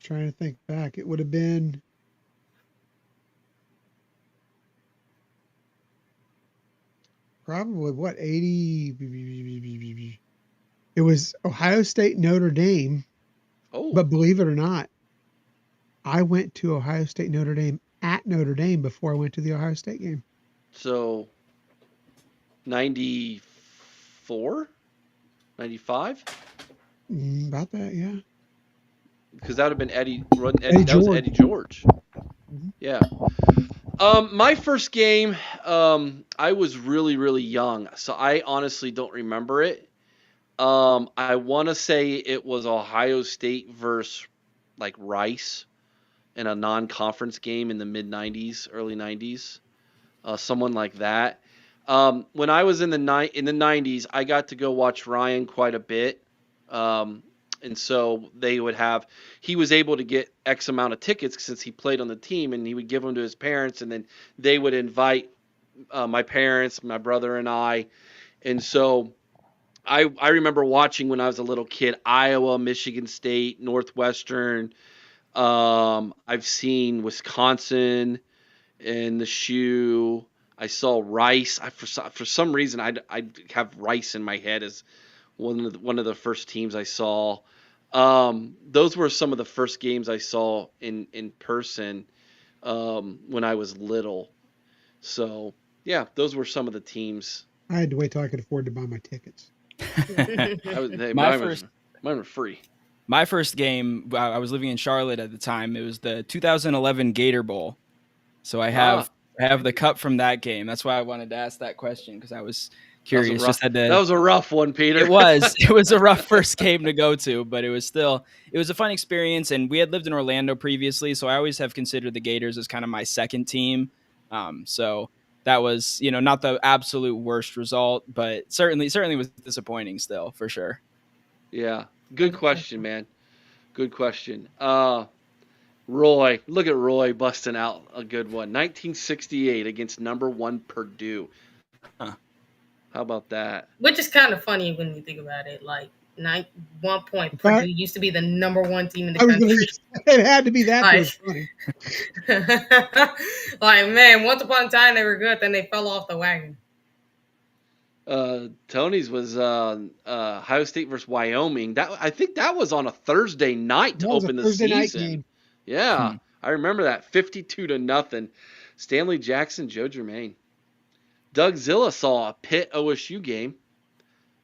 Trying to think back. It would have been probably 80. It was Ohio State Notre Dame. Oh. But believe it or not, I went to Ohio State Notre Dame at Notre Dame before I went to the Ohio State game. So 94? 95? About that, yeah. Because that would have been Eddie that was Eddie George. Mm-hmm. Yeah. My first game, I was really, really young, so I honestly don't remember it. I want to say it was Ohio State versus like Rice in a non-conference game in the mid-90s, early 90s, someone like that. When I was in the 90s, I got to go watch Ryan quite a bit. And so he was able to get X amount of tickets since he played on the team, and he would give them to his parents, and then they would invite my parents, my brother, and I. And so I remember watching when I was a little kid, Iowa, Michigan State, Northwestern. I've seen Wisconsin in the shoe. I saw Rice. For some reason, I have Rice in my head as one of the first teams I saw. Those were some of the first games I saw in person when I was little. So yeah, those were some of the teams. I had to wait till I could afford to buy my tickets. Mine were free. My first game, I was living in Charlotte at the time. It was the 2011 Gator Bowl. So I have the cup from that game. That's why I wanted to ask that question, because I was curious. Just had to. That was a rough one, Peter. It was a rough first game to go to, but it was a fun experience. And we had lived in Orlando previously, so I always have considered the Gators as kind of my second team. So that was, not the absolute worst result, but certainly was disappointing still, for sure. Yeah. Good question, man. Good question. Roy, look at Roy busting out a good one. 1968 against number 1 Purdue. Huh. How about that? Which is kind of funny when you think about it. Like, 1 point, Purdue used to be the number 1 team in the country. It had to be that funny. Like, man, once upon a time they were good, then they fell off the wagon. Tony's was Ohio State versus Wyoming. I think that was on a Thursday night to open the season. Night game. Yeah, I remember that 52-0. Stanley Jackson, Joe Germain. Doug Zilla saw a Pitt OSU game.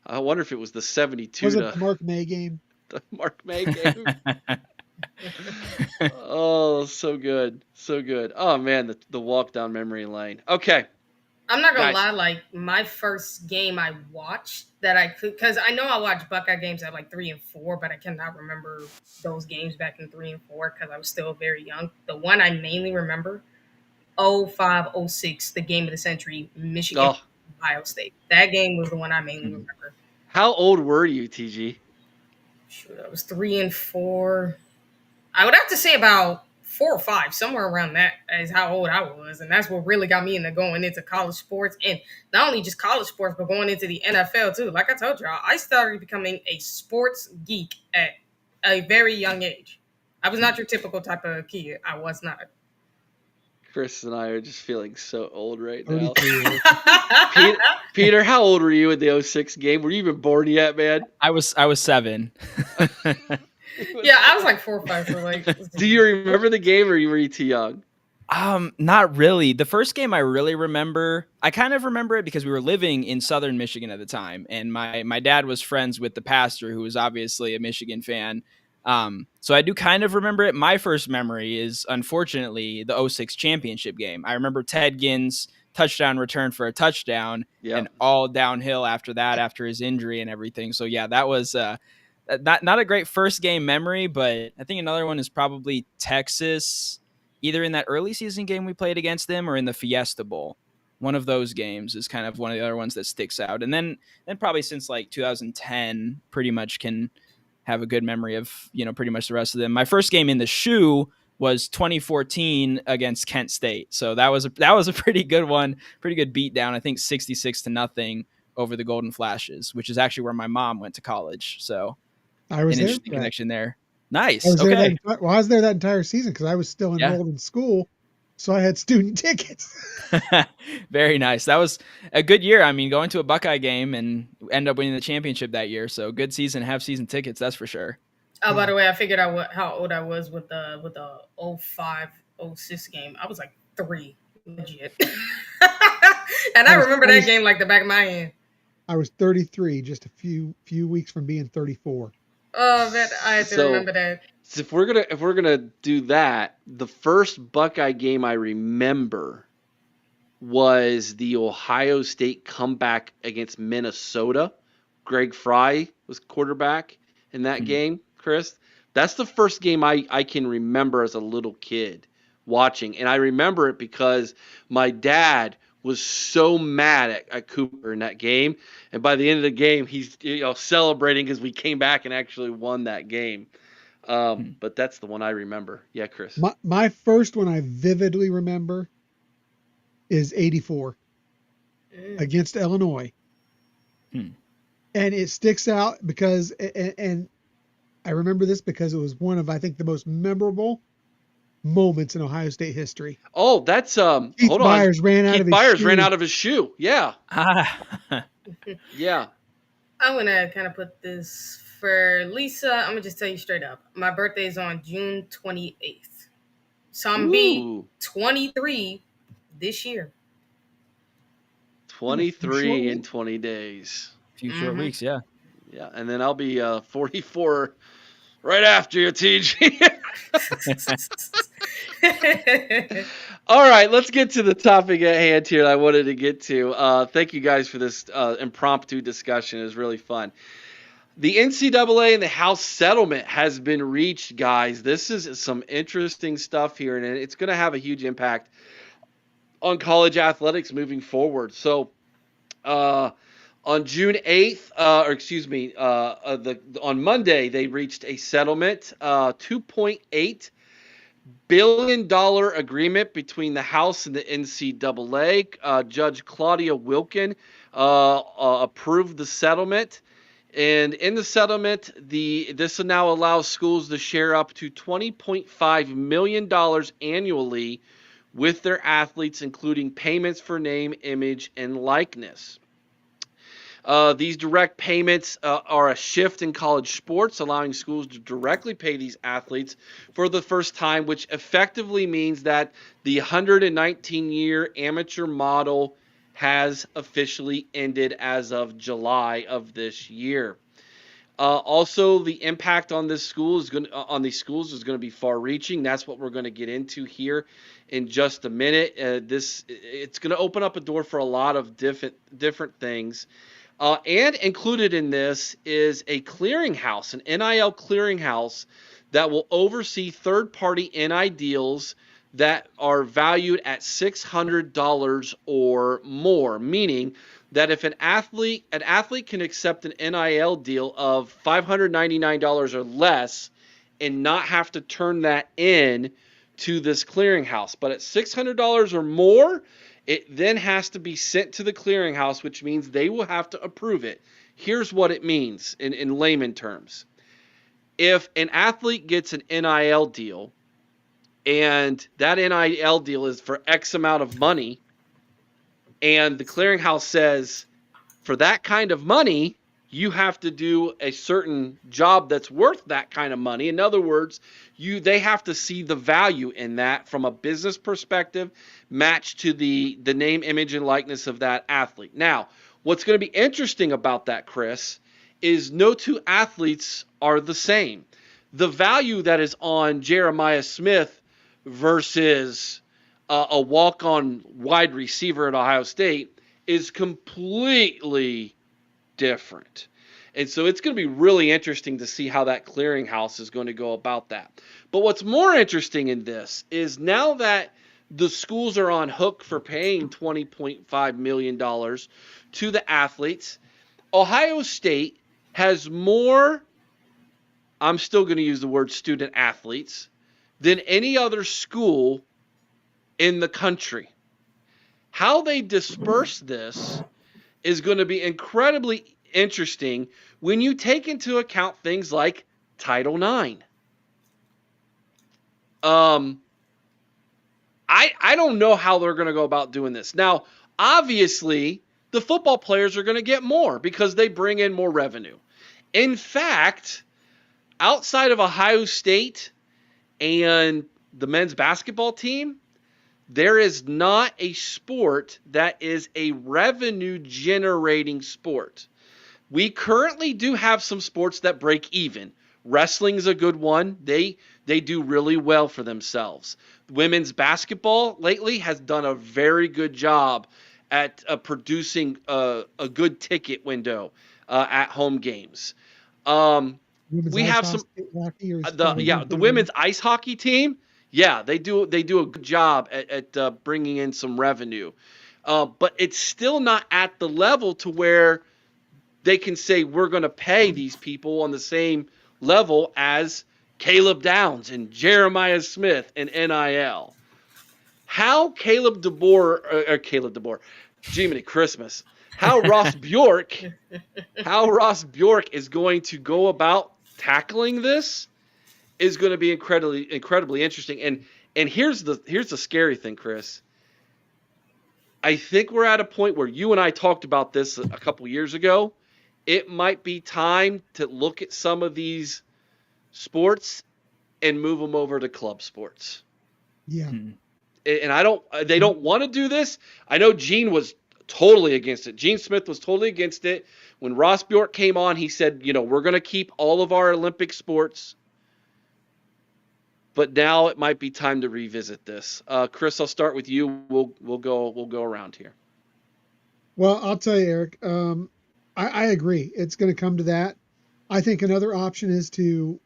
I wonder if it was the 72. Was it the Mark May game? The Mark May game. Oh, so good, so good. Oh man, the walk down memory lane. Okay. I'm not gonna lie, like my first game I watched that I could, because I know I watched Buckeye games at like 3 and 4, but I cannot remember those games back in 3 and 4 because I was still very young. The one I mainly remember, 05-06, the game of the century, Michigan, Ohio State. That game was the one I mainly remember. How old were you, TG? Shoot, I was 3 and 4. I would have to say about 4 or 5, somewhere around that is how old I was. And that's what really got me into going into college sports. And not only just college sports, but going into the NFL too. Like I told y'all, I started becoming a sports geek at a very young age. I was not your typical type of kid. I was not. Chris and I are just feeling so old right now. Peter, how old were you in the 06 game? Were you even born yet, man? I was 7. Yeah, I was like 4 or 5. So like, do you remember the game, or were you too young? Not really. The first game I really remember, I kind of remember it because we were living in Southern Michigan at the time, and my dad was friends with the pastor, who was obviously a Michigan fan. So I do kind of remember it. My first memory is, unfortunately, the 06 championship game. I remember Ted Ginn's touchdown return for a touchdown, and all downhill after that, after his injury and everything. So yeah, that was not a great first game memory, but I think another one is probably Texas, either in that early season game we played against them or in the Fiesta Bowl. One of those games is kind of one of the other ones that sticks out. And then probably since like 2010, pretty much can have a good memory of, pretty much the rest of them. My first game in the shoe was 2014 against Kent State. So that was a pretty good one, pretty good beatdown. I think 66-0 over the Golden Flashes, which is actually where my mom went to college. So I was an there. Interesting connection there. Nice. I was there that Okay. entire season because I was still enrolled in school, so I had student tickets. Very nice. That was a good year. I mean, going to a Buckeye game and end up winning the championship that year. So good season, have season tickets. That's for sure. Oh, by the way, I figured out how old I was with the 05-06 game. I was like 3, legit. And I remember that game like the back of my hand. I was 33, just a few weeks from being 34. Oh, man, I had to remember that. So if we're gonna do that, the first Buckeye game I remember was the Ohio State comeback against Minnesota. Greg Fry was quarterback in that game, Chris. That's the first game I can remember as a little kid watching. And I remember it because my dad was so mad at Cooper in that game. And by the end of the game, he's celebrating because we came back and actually won that game. But that's the one I remember. Yeah, Chris. My first one I vividly remember is 84 against Illinois. And it sticks out because, and I remember this because it was one of, I think, the most memorable moments in Ohio State history. Oh, that's Keith Byers ran out of his shoe. Yeah. Yeah. I'm gonna kind of put this for Lisa. I'm gonna just tell you straight up. My birthday is on June 28th. So I'm be 23 this year. 23 in 20 days. A few short weeks, yeah. Yeah, and then I'll be 44 right after you, TG. All right, let's get to the topic at hand here that I wanted to get to. Thank you guys for this impromptu discussion. It was really fun. The NCAA and the House settlement has been reached, guys. This is some interesting stuff here, and it's going to have a huge impact on college athletics moving forward. So, on June 8th, on Monday, they reached a settlement, $2.8 billion agreement between the House and the NCAA. Judge Claudia Wilkin approved the settlement. And in the settlement, this now allows schools to share up to $20.5 million annually with their athletes, including payments for name, image, and likeness. These direct payments are a shift in college sports, allowing schools to directly pay these athletes for the first time, which effectively means that the 119-year amateur model has officially ended as of July of this year. Also, the impact on these schools is going to be far-reaching. That's what we're going to get into here in just a minute. It's going to open up a door for a lot of different things. And included in this is a clearinghouse, an NIL clearinghouse that will oversee third-party NIL deals that are valued at $600 or more, meaning that if an athlete can accept an NIL deal of $599 or less and not have to turn that in to this clearinghouse, but at $600 or more, it then has to be sent to the clearinghouse, which means they will have to approve it. Here's what it means in layman terms. If an athlete gets an NIL deal, and that NIL deal is for X amount of money, and the clearinghouse says, for that kind of money, you have to do a certain job that's worth that kind of money. In other words, they have to see the value in that from a business perspective, matched to the name, image, and likeness of that athlete. Now, what's going to be interesting about that, Chris, is no two athletes are the same. The value that is on Jeremiah Smith versus a walk-on wide receiver at Ohio State is completely different. And so it's going to be really interesting to see how that clearinghouse is going to go about that. But what's more interesting in this is now that the schools are on hook for paying $20.5 million to the athletes, Ohio State has more, I'm still going to use the word student athletes, than any other school in the country. How they disperse this is going to be incredibly interesting when you take into account things like Title IX. I don't know how they're going to go about doing this. Now, obviously, the football players are going to get more because they bring in more revenue. In fact, outside of Ohio State and the men's basketball team, there is not a sport that is a revenue-generating sport. We currently do have some sports that break even. Wrestling's a good one. They do really well for themselves. Women's basketball lately has done a very good job at producing a good ticket window at home games. We have some the women's ice hockey team. Yeah, they do a good job at bringing in some revenue, but it's still not at the level to where they can say we're going to pay these people on the same level as Caleb Downs and Jeremiah Smith and NIL. How Jiminy Christmas, how Ross Bjork is going to go about tackling this is going to be incredibly interesting. And here's the scary thing, Chris. I think we're at a point where you and I talked about this a couple years ago. It might be time to look at some of these sports and move them over to club sports. Yeah. And they don't want to do this. I know Gene was totally against it. Gene Smith was totally against it. When Ross Bjork came on, he said, we're going to keep all of our Olympic sports, but now it might be time to revisit this. Chris, I'll start with you. We'll go around here. Well, I'll tell you, Eric. I agree. It's going to come to that. I think another option is to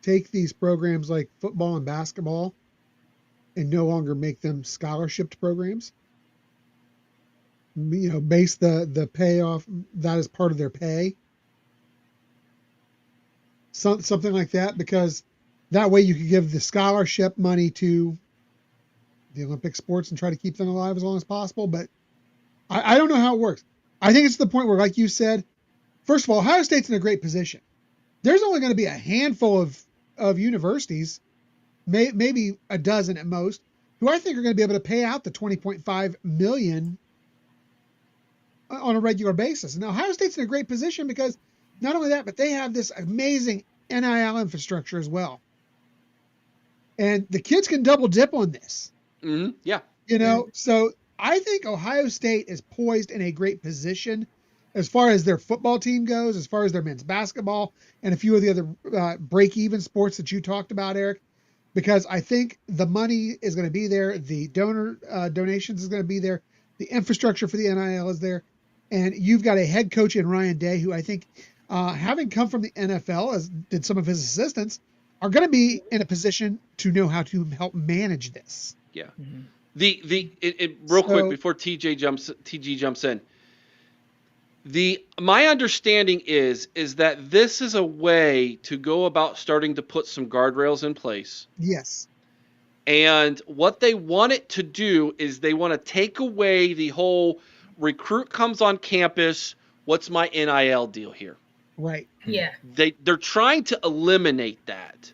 take these programs like football and basketball and no longer make them scholarship programs. Base the payoff that is part of their pay. Something like that, because that way you could give the scholarship money to the Olympic sports and try to keep them alive as long as possible. But I don't know how it works. I think it's to the point where, like you said, first of all, Ohio State's in a great position. There's only going to be a handful of universities, maybe a dozen at most, who I think are going to be able to pay out the $20.5 million on a regular basis. And Ohio State's in a great position because not only that, but they have this amazing NIL infrastructure as well. And the kids can double dip on this. Mm-hmm. Yeah. So I think Ohio State is poised in a great position as far as their football team goes, as far as their men's basketball, and a few of the other break-even sports that you talked about, Eric, because I think the money is going to be there, the donor donations is going to be there, the infrastructure for the NIL is there, and you've got a head coach in Ryan Day who I think, having come from the NFL, as did some of his assistants, are going to be in a position to know how to help manage this. Yeah. Mm-hmm. Real quick before TG jumps in. My understanding is that this is a way to go about starting to put some guardrails in place. Yes. And what they want it to do is they want to take away the whole recruit comes on campus, what's my NIL deal here? Right. Yeah. They're trying to eliminate that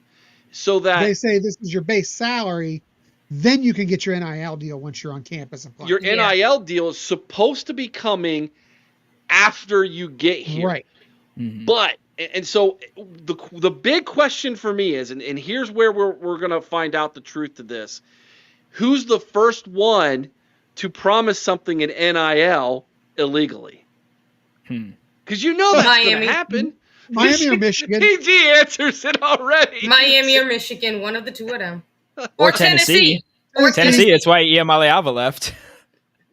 so that they say this is your base salary. Then you can get your NIL deal once you're on campus and playing. Your NIL deal is supposed to be coming after you get here. Right. Mm-hmm. But, and so the big question for me is, and here's where we're going to find out the truth to this. Who's the first one to promise something in NIL illegally? Because that's going to happen. Miami or Michigan. TG answers it already. Miami or Michigan, one of the two of them. Or Tennessee. Tennessee, that's why Ian Maleava left.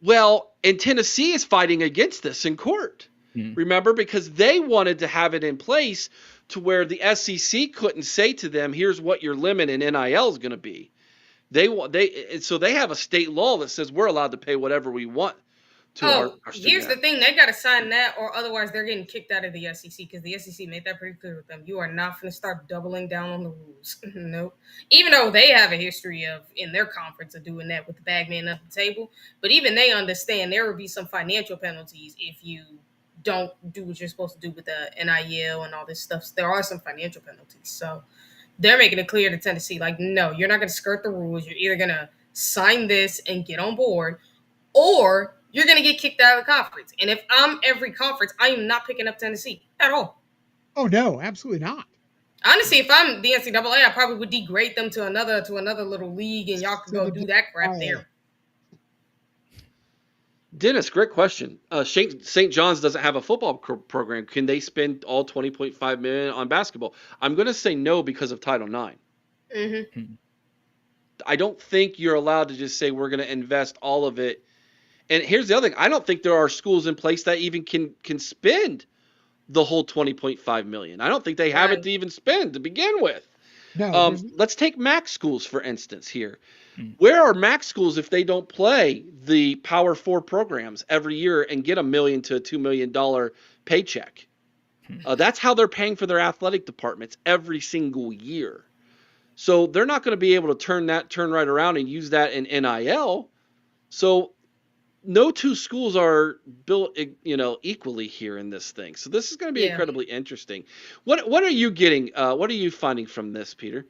Well, and Tennessee is fighting against this in court. Remember? Because they wanted to have it in place to where the SEC couldn't say to them, here's what your limit in NIL is going to be. So they have a state law that says we're allowed to pay whatever we want to our here's the thing. They got to sign that or otherwise they're getting kicked out of the SEC because the SEC made that pretty clear with them. You are not going to start doubling down on the rules. Nope. Even though they have a history of, in their conference, of doing that with the bag man at the table. But even they understand there will be some financial penalties if you don't do what you're supposed to do with the NIL and all this stuff. There are some financial penalties. So they're making it clear to Tennessee, like, no, you're not going to skirt the rules. You're either going to sign this and get on board, or you're going to get kicked out of the conference. And if I'm every conference, I am not picking up Tennessee at all. Oh, no, absolutely not. Honestly, if I'm the NCAA, I probably would degrade them to another little league, and y'all can go do that crap there. Dennis, great question. St. John's doesn't have a football program. Can they spend all $20.5 million on basketball? I'm going to say no because of Title IX. Mm-hmm. I don't think you're allowed to just say we're going to invest all of it. And here's the other thing. I don't think there are schools in place that even can spend the whole $20.5 million. I don't think they have it to even spend to begin with. No, let's take MAC schools, for instance, here. Where are MAC schools if they don't play the Power 4 programs every year and get $1 million to $2 million paycheck? That's how they're paying for their athletic departments every single year. So they're not going to be able to turn right around and use that in NIL. So no two schools are built, equally here in this thing. So this is going to be incredibly interesting. What are you getting? What are you finding from this, Peter?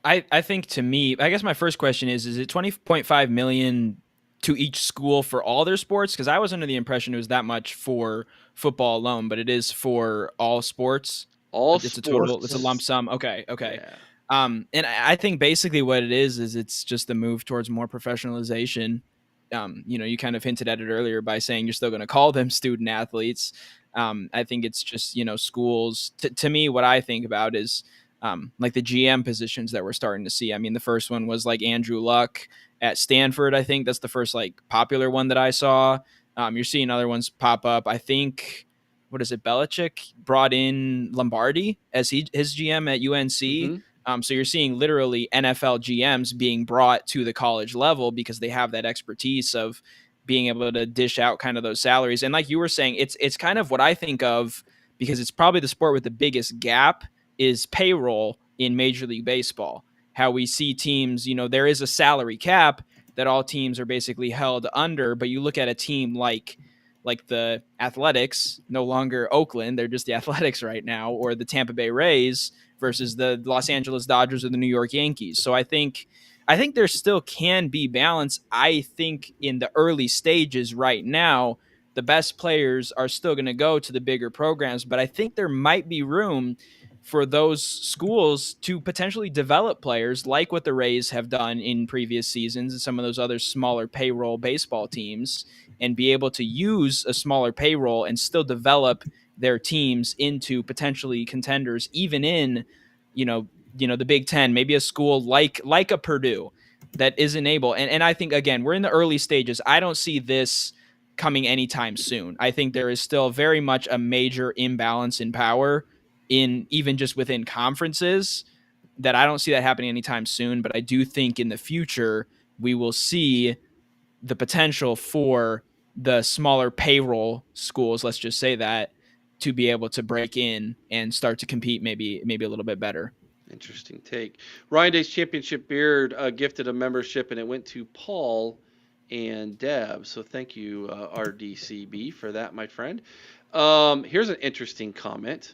I think, to me, I guess my first question is it $20.5 million to each school for all their sports? Because I was under the impression it was that much for football alone, but it is for all sports. It's a total. It's a lump sum. Okay. Yeah. And I think basically what it is it's just the move towards more professionalization. You kind of hinted at it earlier by saying you're still going to call them student athletes. I think it's just, schools. To me, what I think about is like the GM positions that we're starting to see. I mean, the first one was like Andrew Luck at Stanford. I think that's the first like popular one that I saw. You're seeing other ones pop up. I think, what is it? Belichick brought in Lombardi as his GM at UNC. So you're seeing literally NFL GMs being brought to the college level because they have that expertise of being able to dish out kind of those salaries. And like you were saying, it's kind of what I think of, because it's probably the sport with the biggest gap is payroll in Major League Baseball. How we see teams, there is a salary cap that all teams are basically held under, but you look at a team like the Athletics, no longer Oakland, they're just the Athletics right now, or the Tampa Bay Rays versus the Los Angeles Dodgers or the New York Yankees. So I think there still can be balance. I think in the early stages right now, the best players are still going to go to the bigger programs, but I think there might be room for those schools to potentially develop players like what the Rays have done in previous seasons and some of those other smaller payroll baseball teams, and be able to use a smaller payroll and still develop their teams into potentially contenders, even in, the Big Ten, maybe a school like a Purdue that isn't able. And I think, again, we're in the early stages. I don't see this coming anytime soon. I think there is still very much a major imbalance in power in even just within conferences, that I don't see that happening anytime soon. But I do think in the future, we will see the potential for the smaller payroll schools, let's just say that, to be able to break in and start to compete maybe a little bit better. Interesting take. Ryan Day's Championship Beard gifted a membership, and it went to Paul and Deb. So thank you, RDCB, for that, my friend. Here's an interesting comment.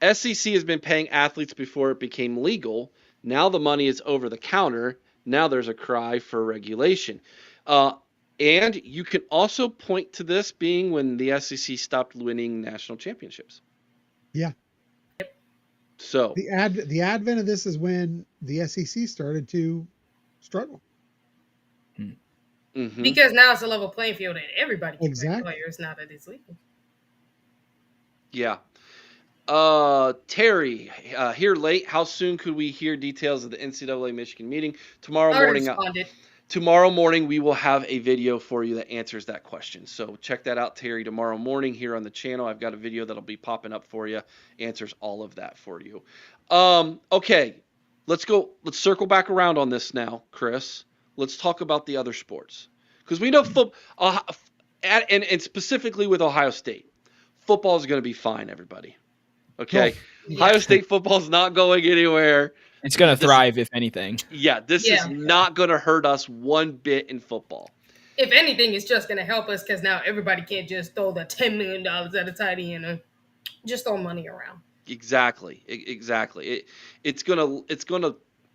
SEC has been paying athletes before it became legal. Now the money is over the counter. Now there's a cry for regulation. And you can also point to this being when the SEC stopped winning national championships. Yeah. So the advent of this is when the SEC started to struggle. Mm-hmm. Because now it's a level playing field and everybody can Exactly. play players now that it's legal. Yeah. Terry, here late. How soon could we hear details of the NCAA Michigan meeting? Tomorrow morning, we will have a video for you that answers that question. So check that out, Terry, tomorrow morning here on the channel. I've got a video that'll be popping up for you. Answers all of that for you. Okay, let's circle back around on this now, Chris. Let's talk about the other sports. Because we know football, and specifically with Ohio State, football is going to be fine, everybody. Okay, Yeah. Ohio State football is not going anywhere. It's going to thrive, if anything. Yeah, this is not going to hurt us one bit in football. If anything, it's just going to help us because now everybody can't just throw the $10 million at a tight end and just throw money around. Exactly. It's gonna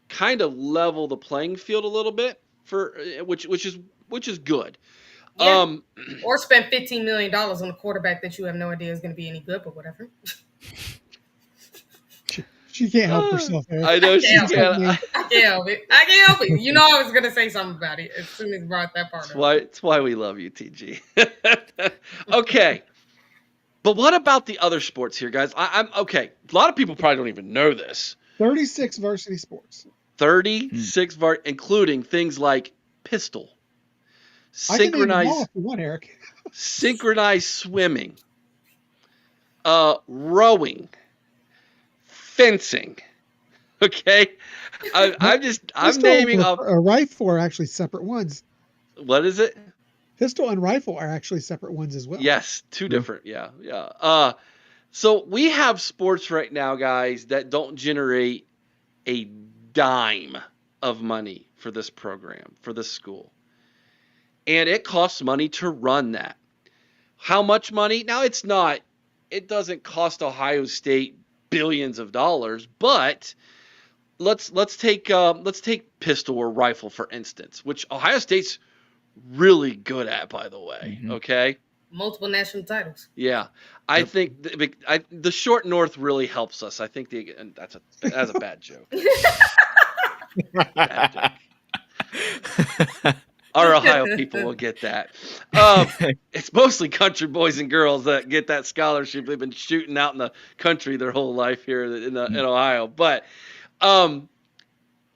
kind of level the playing field a little bit for which is good. Yeah. Or spend $15 million on a quarterback that you have no idea is going to be any good, but whatever. She can't help herself. Eric. I know she can't. I can't help it. You know I was going to say something about it as soon as you brought that part up. It's why we love you, TG. Okay. But what about the other sports here, guys? I'm okay. A lot of people probably don't even know this. 36 varsity sports. 36 including things like pistol, synchronized one, Eric. synchronized swimming, rowing, fencing. Okay, I'm naming a rifle are actually separate ones. What is it? Pistol and rifle are actually separate ones as well. Yes, two different. Yeah. So we have sports right now, guys, that don't generate a dime of money for this program, for this school. And it costs money to run that. How much money? Now it doesn't cost Ohio State billions of dollars, but let's take pistol or rifle, for instance, which Ohio State's really good at, by the way. Mm-hmm. Okay. Multiple national titles. Yeah. I think the short north really helps us. I think that's a bad joke. Bad joke. Our Ohio people will get that. It's mostly country boys and girls that get that scholarship. They've been shooting out in the country their whole life here in Ohio. But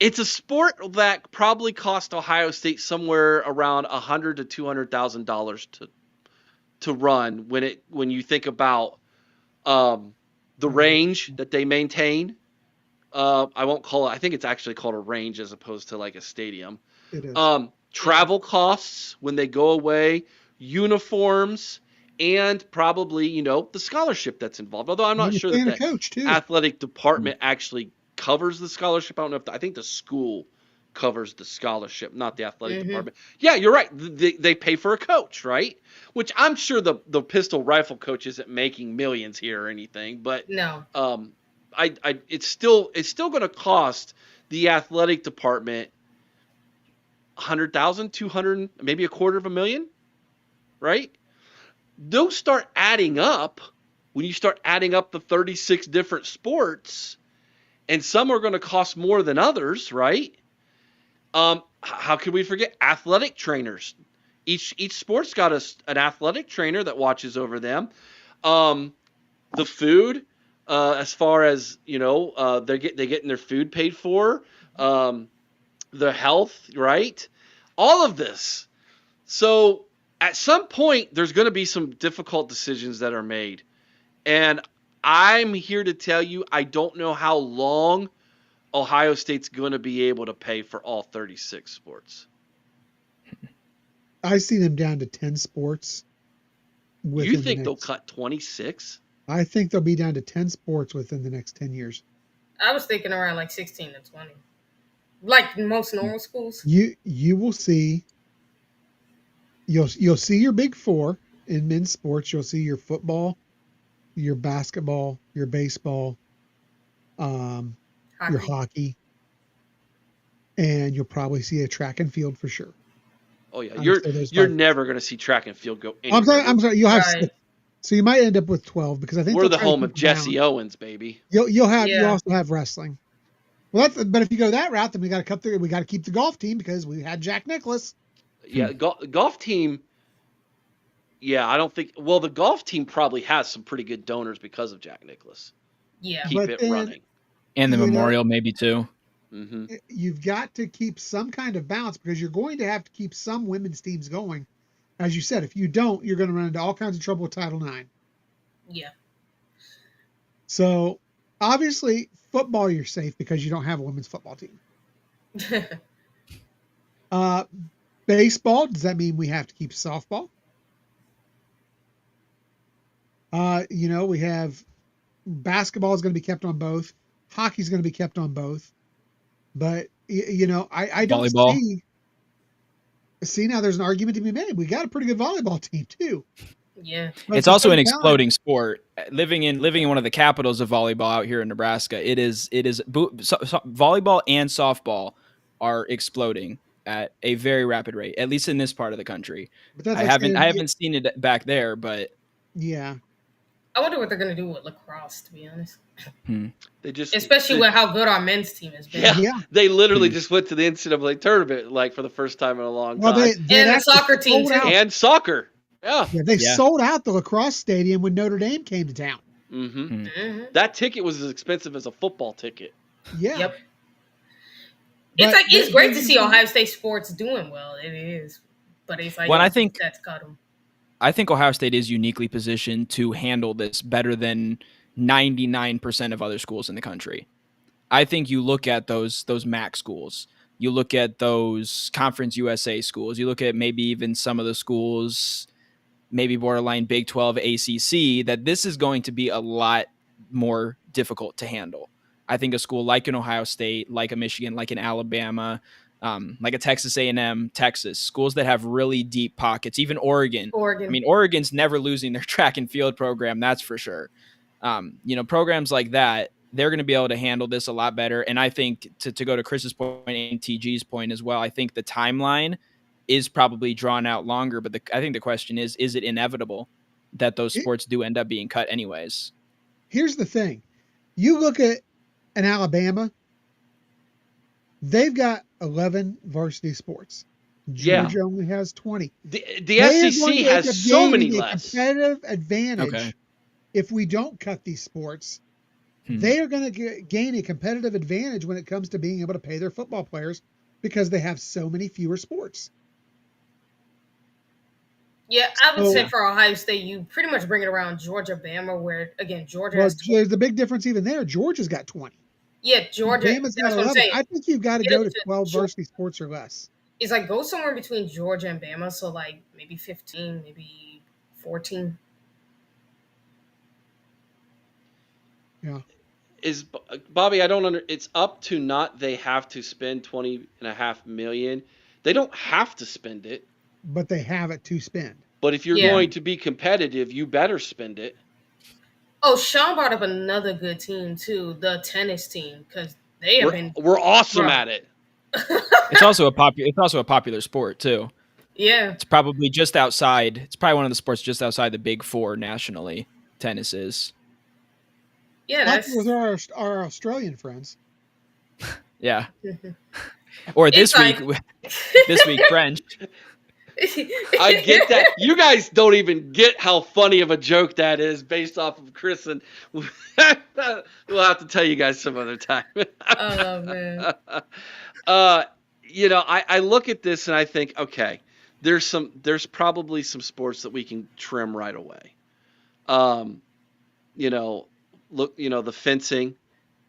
it's a sport that probably cost Ohio State somewhere around $100,000 to $200,000 to run when you think about the range that they maintain. I won't call it. I think it's actually called a range as opposed to like a stadium. It is. Travel costs when they go away, uniforms, and probably the scholarship that's involved. Although I'm not sure that the coach too. Athletic department actually covers the scholarship. I don't know I think the school covers the scholarship, not the athletic department. Yeah, you're right. They pay for a coach, right? Which I'm sure the pistol rifle coach isn't making millions here or anything, but no. It's still going to cost the athletic department $100,000, $200,000, maybe $250,000, right? Those start adding up when you start adding up the 36 different sports, and some are going to cost more than others, right? How could we forget athletic trainers? Each sport's got an athletic trainer that watches over them. The food, as far as they're getting their food paid for. The health, right? All of this. So at some point, there's going to be some difficult decisions that are made. And I'm here to tell you, I don't know how long Ohio State's going to be able to pay for all 36 sports. I see them down to 10 sports. You think they'll cut 26? I think they'll be down to 10 sports within the next 10 years. I was thinking around like 16 to 20. Like most normal schools. You will see. You'll see your big four in men's sports. You'll see your football, your basketball, your baseball, your hockey, and you'll probably see a track and field for sure. Oh yeah, you're never going to see track and field go anywhere. I'm sorry. You'll have so you might end up with 12 because I think we're the home of Jesse Owens, baby. You also have wrestling. Well, but if you go that route, then we got to keep the golf team because we had Jack Nicklaus. Yeah, golf team. Yeah, I don't think. Well, the golf team probably has some pretty good donors because of Jack Nicklaus. Yeah, keep it running. And the memorial, maybe too. Mm-hmm. You've got to keep some kind of balance because you're going to have to keep some women's teams going. As you said, if you don't, you're going to run into all kinds of trouble with Title IX. Yeah. So, obviously, football, you're safe because you don't have a women's football team. Baseball, does that mean we have to keep softball? We have basketball is going to be kept on both. Hockey is going to be kept on both. But, I don't volleyball. See, now there's an argument to be made. We got a pretty good volleyball team, too. Yeah. But it's also an exploding sport. Living in one of the capitals of volleyball out here in Nebraska, it is volleyball and softball are exploding at a very rapid rate, at least in this part of the country. I haven't seen it back there, but yeah. I wonder what they're going to do with lacrosse, to be honest. Especially with how good our men's team has been. Yeah. They literally just went to the NCAA tournament like for the first time in a long time. And the soccer team too. And soccer. Yeah. They sold out the lacrosse stadium when Notre Dame came to town. Mm-hmm. Mm-hmm. That ticket was as expensive as a football ticket. Yeah. Yep. It's great to see Ohio State sports doing well. It is. But it's like that's cut them. I think Ohio State is uniquely positioned to handle this better than 99% of other schools in the country. I think you look at those MAC schools, you look at those Conference USA schools, you look at maybe even some of the schools, maybe borderline Big 12 ACC, that this is going to be a lot more difficult to handle. I think a school like an Ohio State, like a Michigan, like an Alabama, like a Texas A&M, Texas, schools that have really deep pockets, even Oregon. I mean, Oregon's never losing their track and field program, that's for sure. Programs like that, they're going to be able to handle this a lot better. And I think to go to Chris's point and TG's point as well, I think the timeline is probably drawn out longer. But I think the question is it inevitable that those sports do end up being cut anyways? Here's the thing. You look at an Alabama, they've got 11 varsity sports. Georgia only has 20. The They are going SEC to end has up so many gaining a less. competitive advantage Okay. if we don't cut these sports. They are going to gain a competitive advantage when it comes to being able to pay their football players because they have so many fewer sports. Yeah, I would say So- for Ohio State, you pretty much bring it around Georgia, Bama, where again Georgia Well, has 20. there's a big difference even there. Georgia's got 20. Yeah, Georgia. Bama's got That's what I'm 11. saying. I think you've got to Get go it to to 12 Georgia. varsity sports or less. It's like go somewhere between Georgia and Bama, so like maybe 15, maybe 14. Yeah. Is Bobby, I don't it's up to not they have to spend $20.5 million. They don't have to spend it. But they have it to spend. But if you're Yeah. going to be competitive, you better spend it. Oh, Sean brought up another good team too, the tennis team, because they have been. We're awesome Bro. at it. It's also a popular sport too. Yeah. It's probably just outside. It's probably one of the sports just outside the big four nationally. Tennis is. Yeah, That's that's. with our Australian friends. Yeah. Or this It's week, French. I get that. You guys don't even get how funny of a joke that is based off of Chris, and we'll have to tell you guys some other time. Oh man. I look at this and I think, okay, there's probably some sports that we can trim right away. The fencing,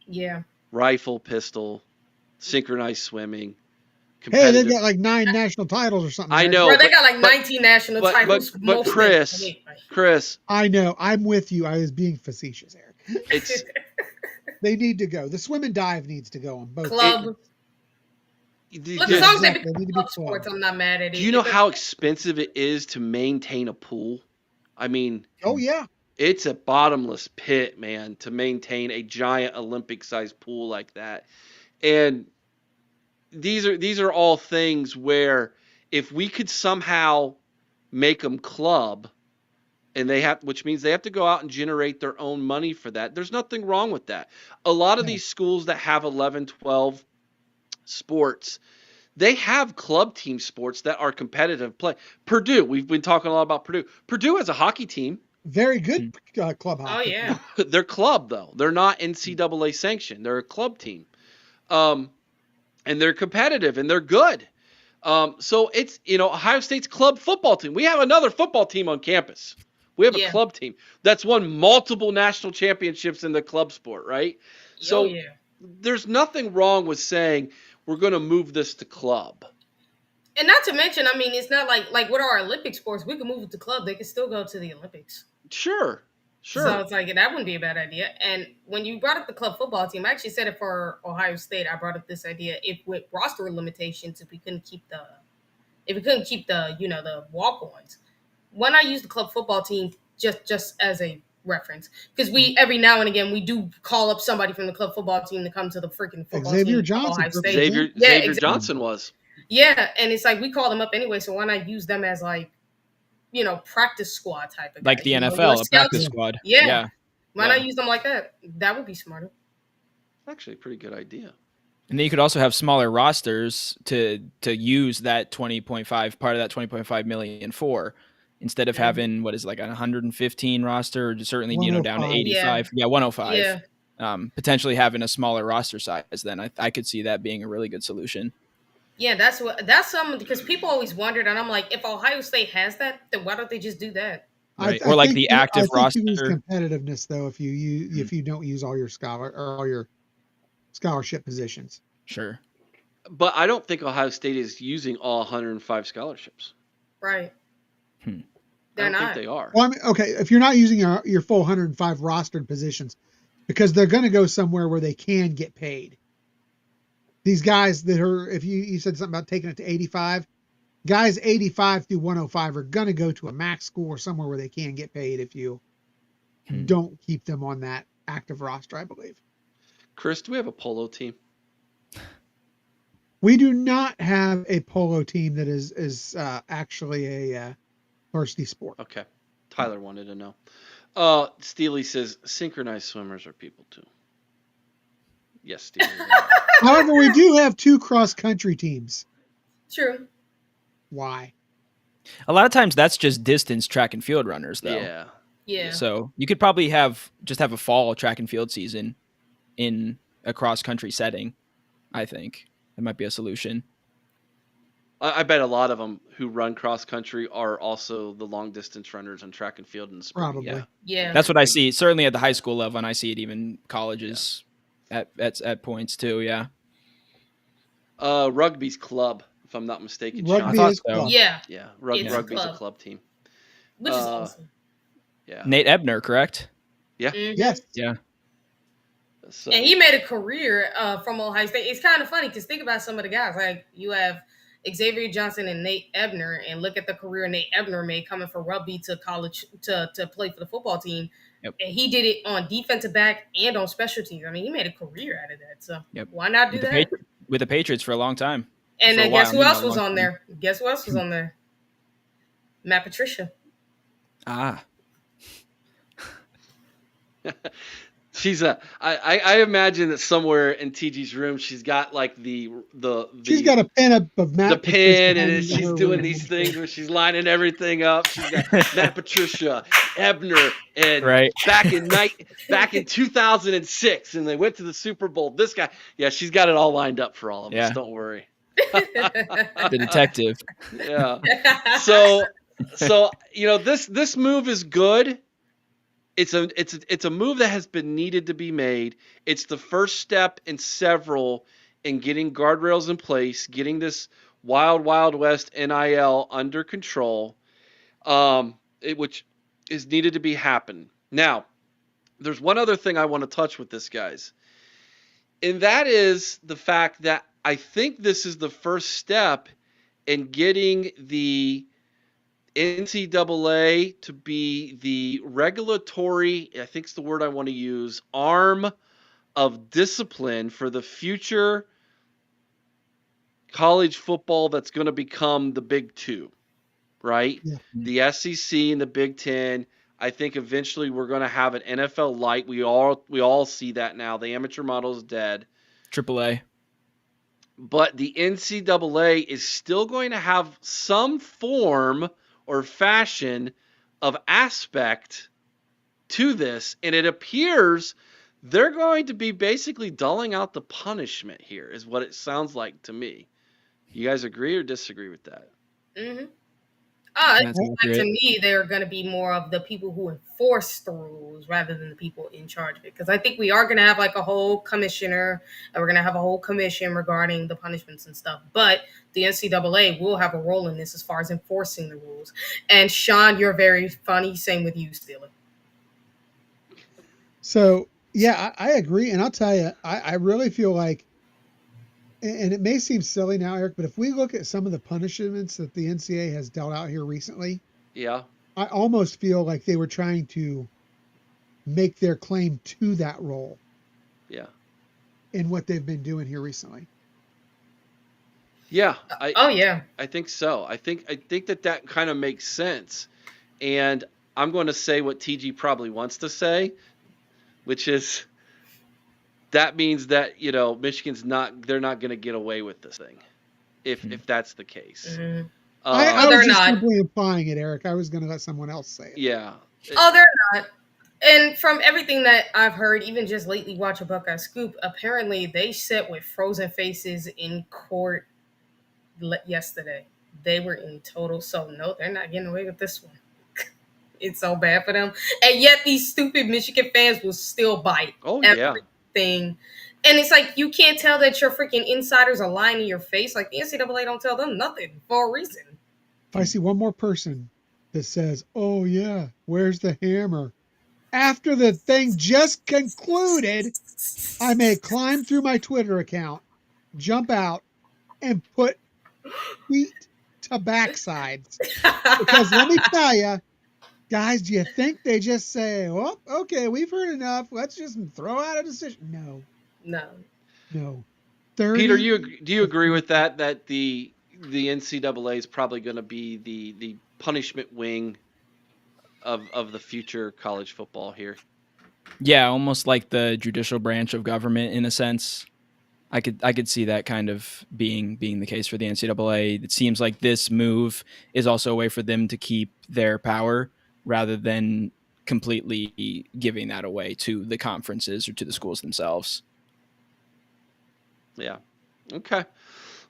Yeah. rifle, pistol, synchronized swimming. Hey, they've got like 9 national titles or something. I right? know. Bro, they got like 19 national titles. But most of Chris, them. Chris, I know. I'm with you. I was being facetious, Eric. it's They need to go. The swim and dive needs to go on both. Club. Look, do as long as they Exactly. They become need to be club sports, I'm not mad at it. you know how expensive it is to maintain a pool? I mean, Oh yeah. it's a bottomless pit, man, to maintain a giant Olympic-sized pool like that. And these are all things where if we could somehow make them club, and which means they have to go out and generate their own money for that. There's nothing wrong with that. A lot of these schools that have 11, 12 sports, they have club team sports that are competitive play. Purdue, we've been talking a lot about Purdue. Purdue has a hockey team. Very good club Oh hockey. yeah. They're club though. They're not NCAA sanctioned. They're a club team. And they're competitive and they're good. So it's, Ohio State's club football team. We have another football team on campus. We have a club team that's won multiple national championships in the club sport, right? So there's nothing wrong with saying we're going to move this to club. And not to mention, I mean, it's not like with our Olympic sports, we can move it to club. They can still go to the Olympics. Sure. So it's like, that wouldn't be a bad idea. And when you brought up the club football team, I actually said it for Ohio State. I brought up this idea. If with roster limitations, if we couldn't keep the the walk-ons, why not use the club football team just as a reference? Because we every now and again we do call up somebody from the club football team to come to the freaking football Xavier team. Johnson. Ohio State. Xavier exactly. Johnson was. Yeah, and it's like we call them up anyway, so why not use them as like, practice squad type of guys, Like the NFL, a practice squad. Yeah. Why not use them like that? That would be smarter. Actually a pretty good idea. And then you could also have smaller rosters to use that 20.5 part of that 20.5 million for, instead of having what is like a 115 roster, or certainly down to 85. Yeah, 105. Yeah. Potentially having a smaller roster size, then I could see that being a really good solution. Yeah, that's something, because people always wondered, and I'm like, if Ohio State has that, then why don't they just do that? Right. Or like the active roster. You lose competitiveness though if you don't use all your scholarship positions. Sure. But I don't think Ohio State is using all 105 scholarships. Right. I don't think they are. Well, I mean, okay, if you're not using your full 105 rostered positions, because they're going to go somewhere where they can get paid. These guys that are, if you said something about taking it to 85, guys 85 through 105 are going to go to a max school or somewhere where they can get paid if you don't keep them on that active roster, I believe. Chris, do we have a polo team? We do not have a polo team that is actually a varsity sport. Okay. Tyler wanted to know. Steely says synchronized swimmers are people too. Yes, Steely. However, we do have 2 cross-country teams. True. why. A lot of times that's just distance track and field runners, though. Yeah. Yeah. So you could probably have a fall track and field season in a cross country setting. I think that might be a solution. I bet a lot of them who run cross country are also the long distance runners on track and field in the spring. Probably. Yeah. That's what I see. Certainly at the high school level, and I see it even colleges at points too. Yeah. Rugby's club, if I'm not mistaken. Rugby Sean. is club. Yeah. Yeah, It's a rugby's a club. club team. Which is awesome. Yeah. Nate Ebner, correct? Yeah. Mhm. Yes. Yeah. So, And he made a career from Ohio State. It's kind of funny because think about some of the guys. Like you have Xavier Johnson and Nate Ebner, and look at the career Nate Ebner made coming from rugby to college to play for the football team. Yep. And he did it on defensive back and on special teams. I mean, he made a career out of that. So Yep. why not do that? With the Patriots for a long time. And For a then guess while, who else not was long on time. there? Guess who else was on there? Matt Patricia. Ah. she's I imagine that somewhere in TG's room she's got like the She's got a pen of Matt the pen, Patricia and in she's her doing room. these things where she's lining everything up. She's got Matt Patricia, Ebner, and Right. back in 2006, and they went to the Super Bowl. This guy, yeah, she's got it all lined up for all of us. Don't worry. The detective. Yeah. So this move is good. It's a move that has been needed to be made. It's the first step in several in getting guardrails in place, getting this wild west NIL under control, which is needed to be happen. Now, there's one other thing I want to touch with this, guys, and that is the fact that I think this is the first step in getting the NCAA to be the regulatory, I think it's the word I want to use, arm of discipline for the future college football that's going to become the Big Two, right? Yeah. The SEC and the Big Ten. I think eventually we're going to have an NFL light. We all see that now. The amateur model is dead. AAA. But the NCAA is still going to have some form or fashion of aspect to this, and it appears they're going to be basically dulling out the punishment here, is what it sounds like to me. You guys agree or disagree with that? Mm-hmm. That's Like accurate. to me, they're going to be more of the people who enforce the rules rather than the people in charge of it. Because I think we are going to have like a whole commissioner, and we're going to have a whole commission regarding the punishments and stuff. But the NCAA will have a role in this as far as enforcing the rules. And Sean, you're very funny. Same with you, Steeler. So, yeah, I agree. And I'll tell you, I really feel like, and it may seem silly now, Eric, but if we look at some of the punishments that the NCAA has dealt out here recently, Yeah. I almost feel like they were trying to make their claim to that role Yeah. in what they've been doing here recently. Yeah. Yeah. I think so. I think that kind of makes sense. And I'm going to say what TG probably wants to say, which is that means that, Michigan's they're not going to get away with this thing if that's the case. Mm-hmm. I they're was just not. simply implying it, Eric. I was going to let someone else say it. Yeah. They're not. And from everything that I've heard, even just lately watching Buckeye Scoop, apparently they sat with frozen faces in court yesterday. They were in total. So no, they're not getting away with this one. It's so bad for them. And yet these stupid Michigan fans will still bite everything. And it's like, you can't tell that your freaking insiders are lying in your face. Like the NCAA don't tell them nothing for a reason. If I see one more person that says, oh yeah, where's the hammer? After the thing just concluded, I may climb through my Twitter account, jump out, and put feet to backsides. Because let me tell you, guys, do you think they just say, "Oh, okay, we've heard enough. Let's just throw out a decision"? No. 30, Peter, do you agree with that? That the NCAA is probably going to be the punishment wing of the future college football here? Yeah, almost like the judicial branch of government in a sense. I could see that kind of being the case for the NCAA. It seems like this move is also a way for them to keep their power rather than completely giving that away to the conferences or to the schools themselves. Yeah. Okay.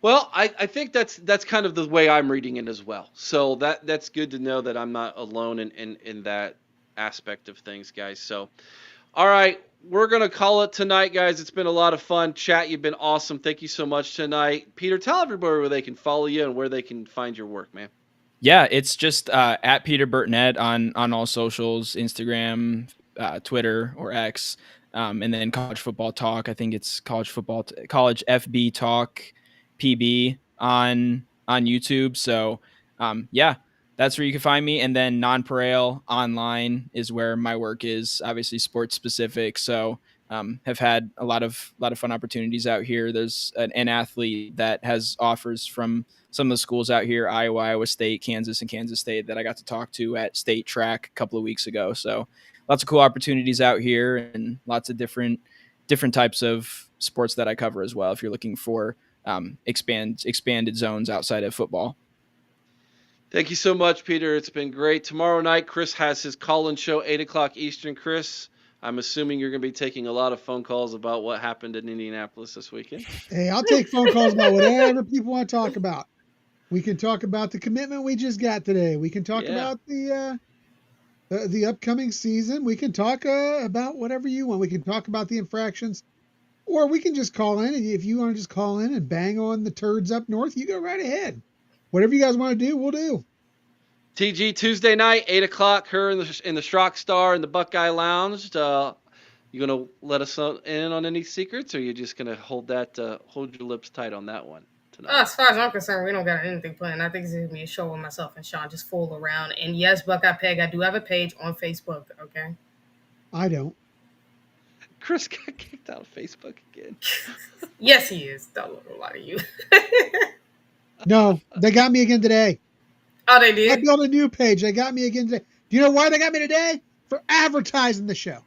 Well, I think that's kind of the way I'm reading it as well. So that's good to know that I'm not alone in that aspect of things, guys. So, all right, we're going to call it tonight, guys. It's been a lot of fun. Chat, you've been awesome. Thank you so much tonight. Peter, tell everybody where they can follow you and where they can find your work, man. Yeah, it's just at Peter Burtnett on all socials, Instagram, Twitter, or X. And then College Football Talk. I think it's College FB Talk PB on YouTube. So yeah, that's where you can find me. And then Nonpareil online is where my work is, obviously sports specific. So have had a lot of fun opportunities out here. There's an athlete that has offers from some of the schools out here, Iowa State, Kansas, and Kansas State, that I got to talk to at State Track a couple of weeks ago. So lots of cool opportunities out here and lots of different types of sports that I cover as well, if you're looking for expanded zones outside of football. Thank you so much, Peter. It's been great. Tomorrow night, Chris has his call-in show, 8 o'clock Eastern. Chris, I'm assuming you're going to be taking a lot of phone calls about what happened in Indianapolis this weekend. Hey, I'll take phone calls about whatever people want to talk about. We can talk about the commitment we just got today. We can talk about the upcoming season. We can talk about whatever you want. We can talk about the infractions, or we can just call in. And if you want to just call in and bang on the turds up north, you go right ahead. Whatever you guys want to do, we'll do. TG, Tuesday night, 8 o'clock, her in the Schrock Star in the Buckeye Lounge. You going to let us in on any secrets, or are you just going to hold your lips tight on that one tonight? As far as I'm concerned, we don't got anything planned. I think it's going to be a show with myself and Sean, just fool around. And yes, Buckeye Peg, I do have a page on Facebook, okay? I don't. Chris got kicked out of Facebook again. Yes, he is. Don't lie to you. No, they got me again today. Oh, they did? I built a new page. They got me again today. Do you know why they got me today? For advertising the show.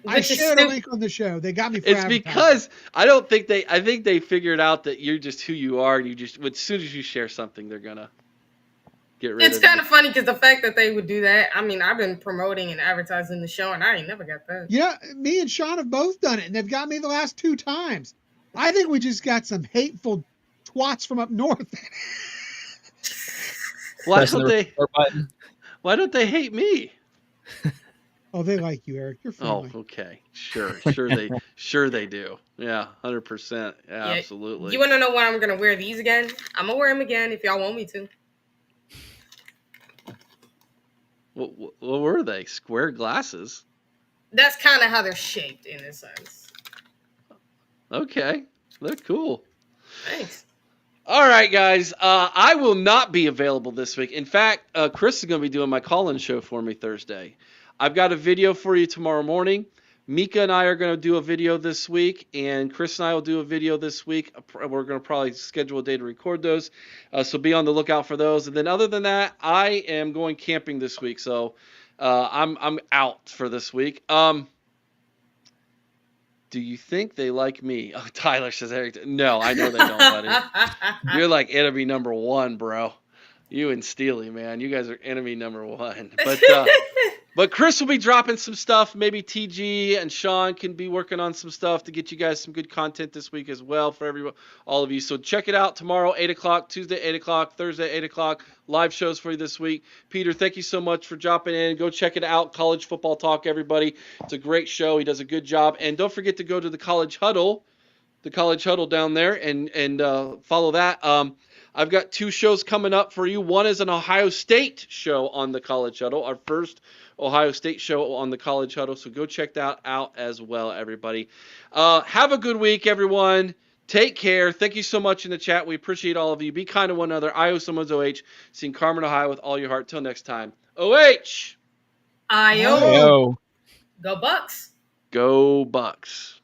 I shared a link on the show. They got me for advertising. It's because I think they figured out that you're just who you are, and as soon as you share something, they're gonna get rid of it. It's kind of funny because the fact that they would do that, I mean, I've been promoting and advertising the show, and I ain't never got that. Yeah, me and Sean have both done it, and they've got me the last 2 times. I think we just got some hateful twats from up north. Why don't they hate me? Oh, they like you, Eric. You're friendly. Oh, okay. Sure they do. Yeah, 100%. Yeah, absolutely. You want to know why I'm going to wear these again? I'm going to wear them again if y'all want me to. What were they? Square glasses? That's kind of how they're shaped in a sense. Okay. They're cool. Thanks. All right, guys. I will not be available this week. In fact, Chris is going to be doing my call-in show for me Thursday. I've got a video for you tomorrow morning. Mika and I are going to do a video this week, and Chris and I will do a video this week. We're going to probably schedule a day to record those, so be on the lookout for those. And then other than that, I am going camping this week, so I'm out for this week. Do you think they like me? Oh, Tyler says, Eric. No, I know they don't, buddy. You're like enemy number 1, bro. You and Steely, man. You guys are enemy number 1. But Chris will be dropping some stuff. Maybe TG and Sean can be working on some stuff to get you guys some good content this week as well for all of you. So check it out tomorrow, 8 o'clock, Tuesday, 8 o'clock, Thursday, 8 o'clock. Live shows for you this week. Peter, thank you so much for dropping in. Go check it out, College Football Talk, everybody. It's a great show. He does a good job. And don't forget to go to the College Huddle down there and follow that. I've got 2 shows coming up for you. One is an Ohio State show on the College Huddle, our first Ohio State show on the College Huddle. So go check that out as well, everybody. Have a good week, everyone. Take care. Thank you so much in the chat. We appreciate all of you. Be kind to one another. I owe someone's OH. Sing Carmen, Ohio with all your heart. Till next time. OH. I-O. Go Bucks. Go Bucks.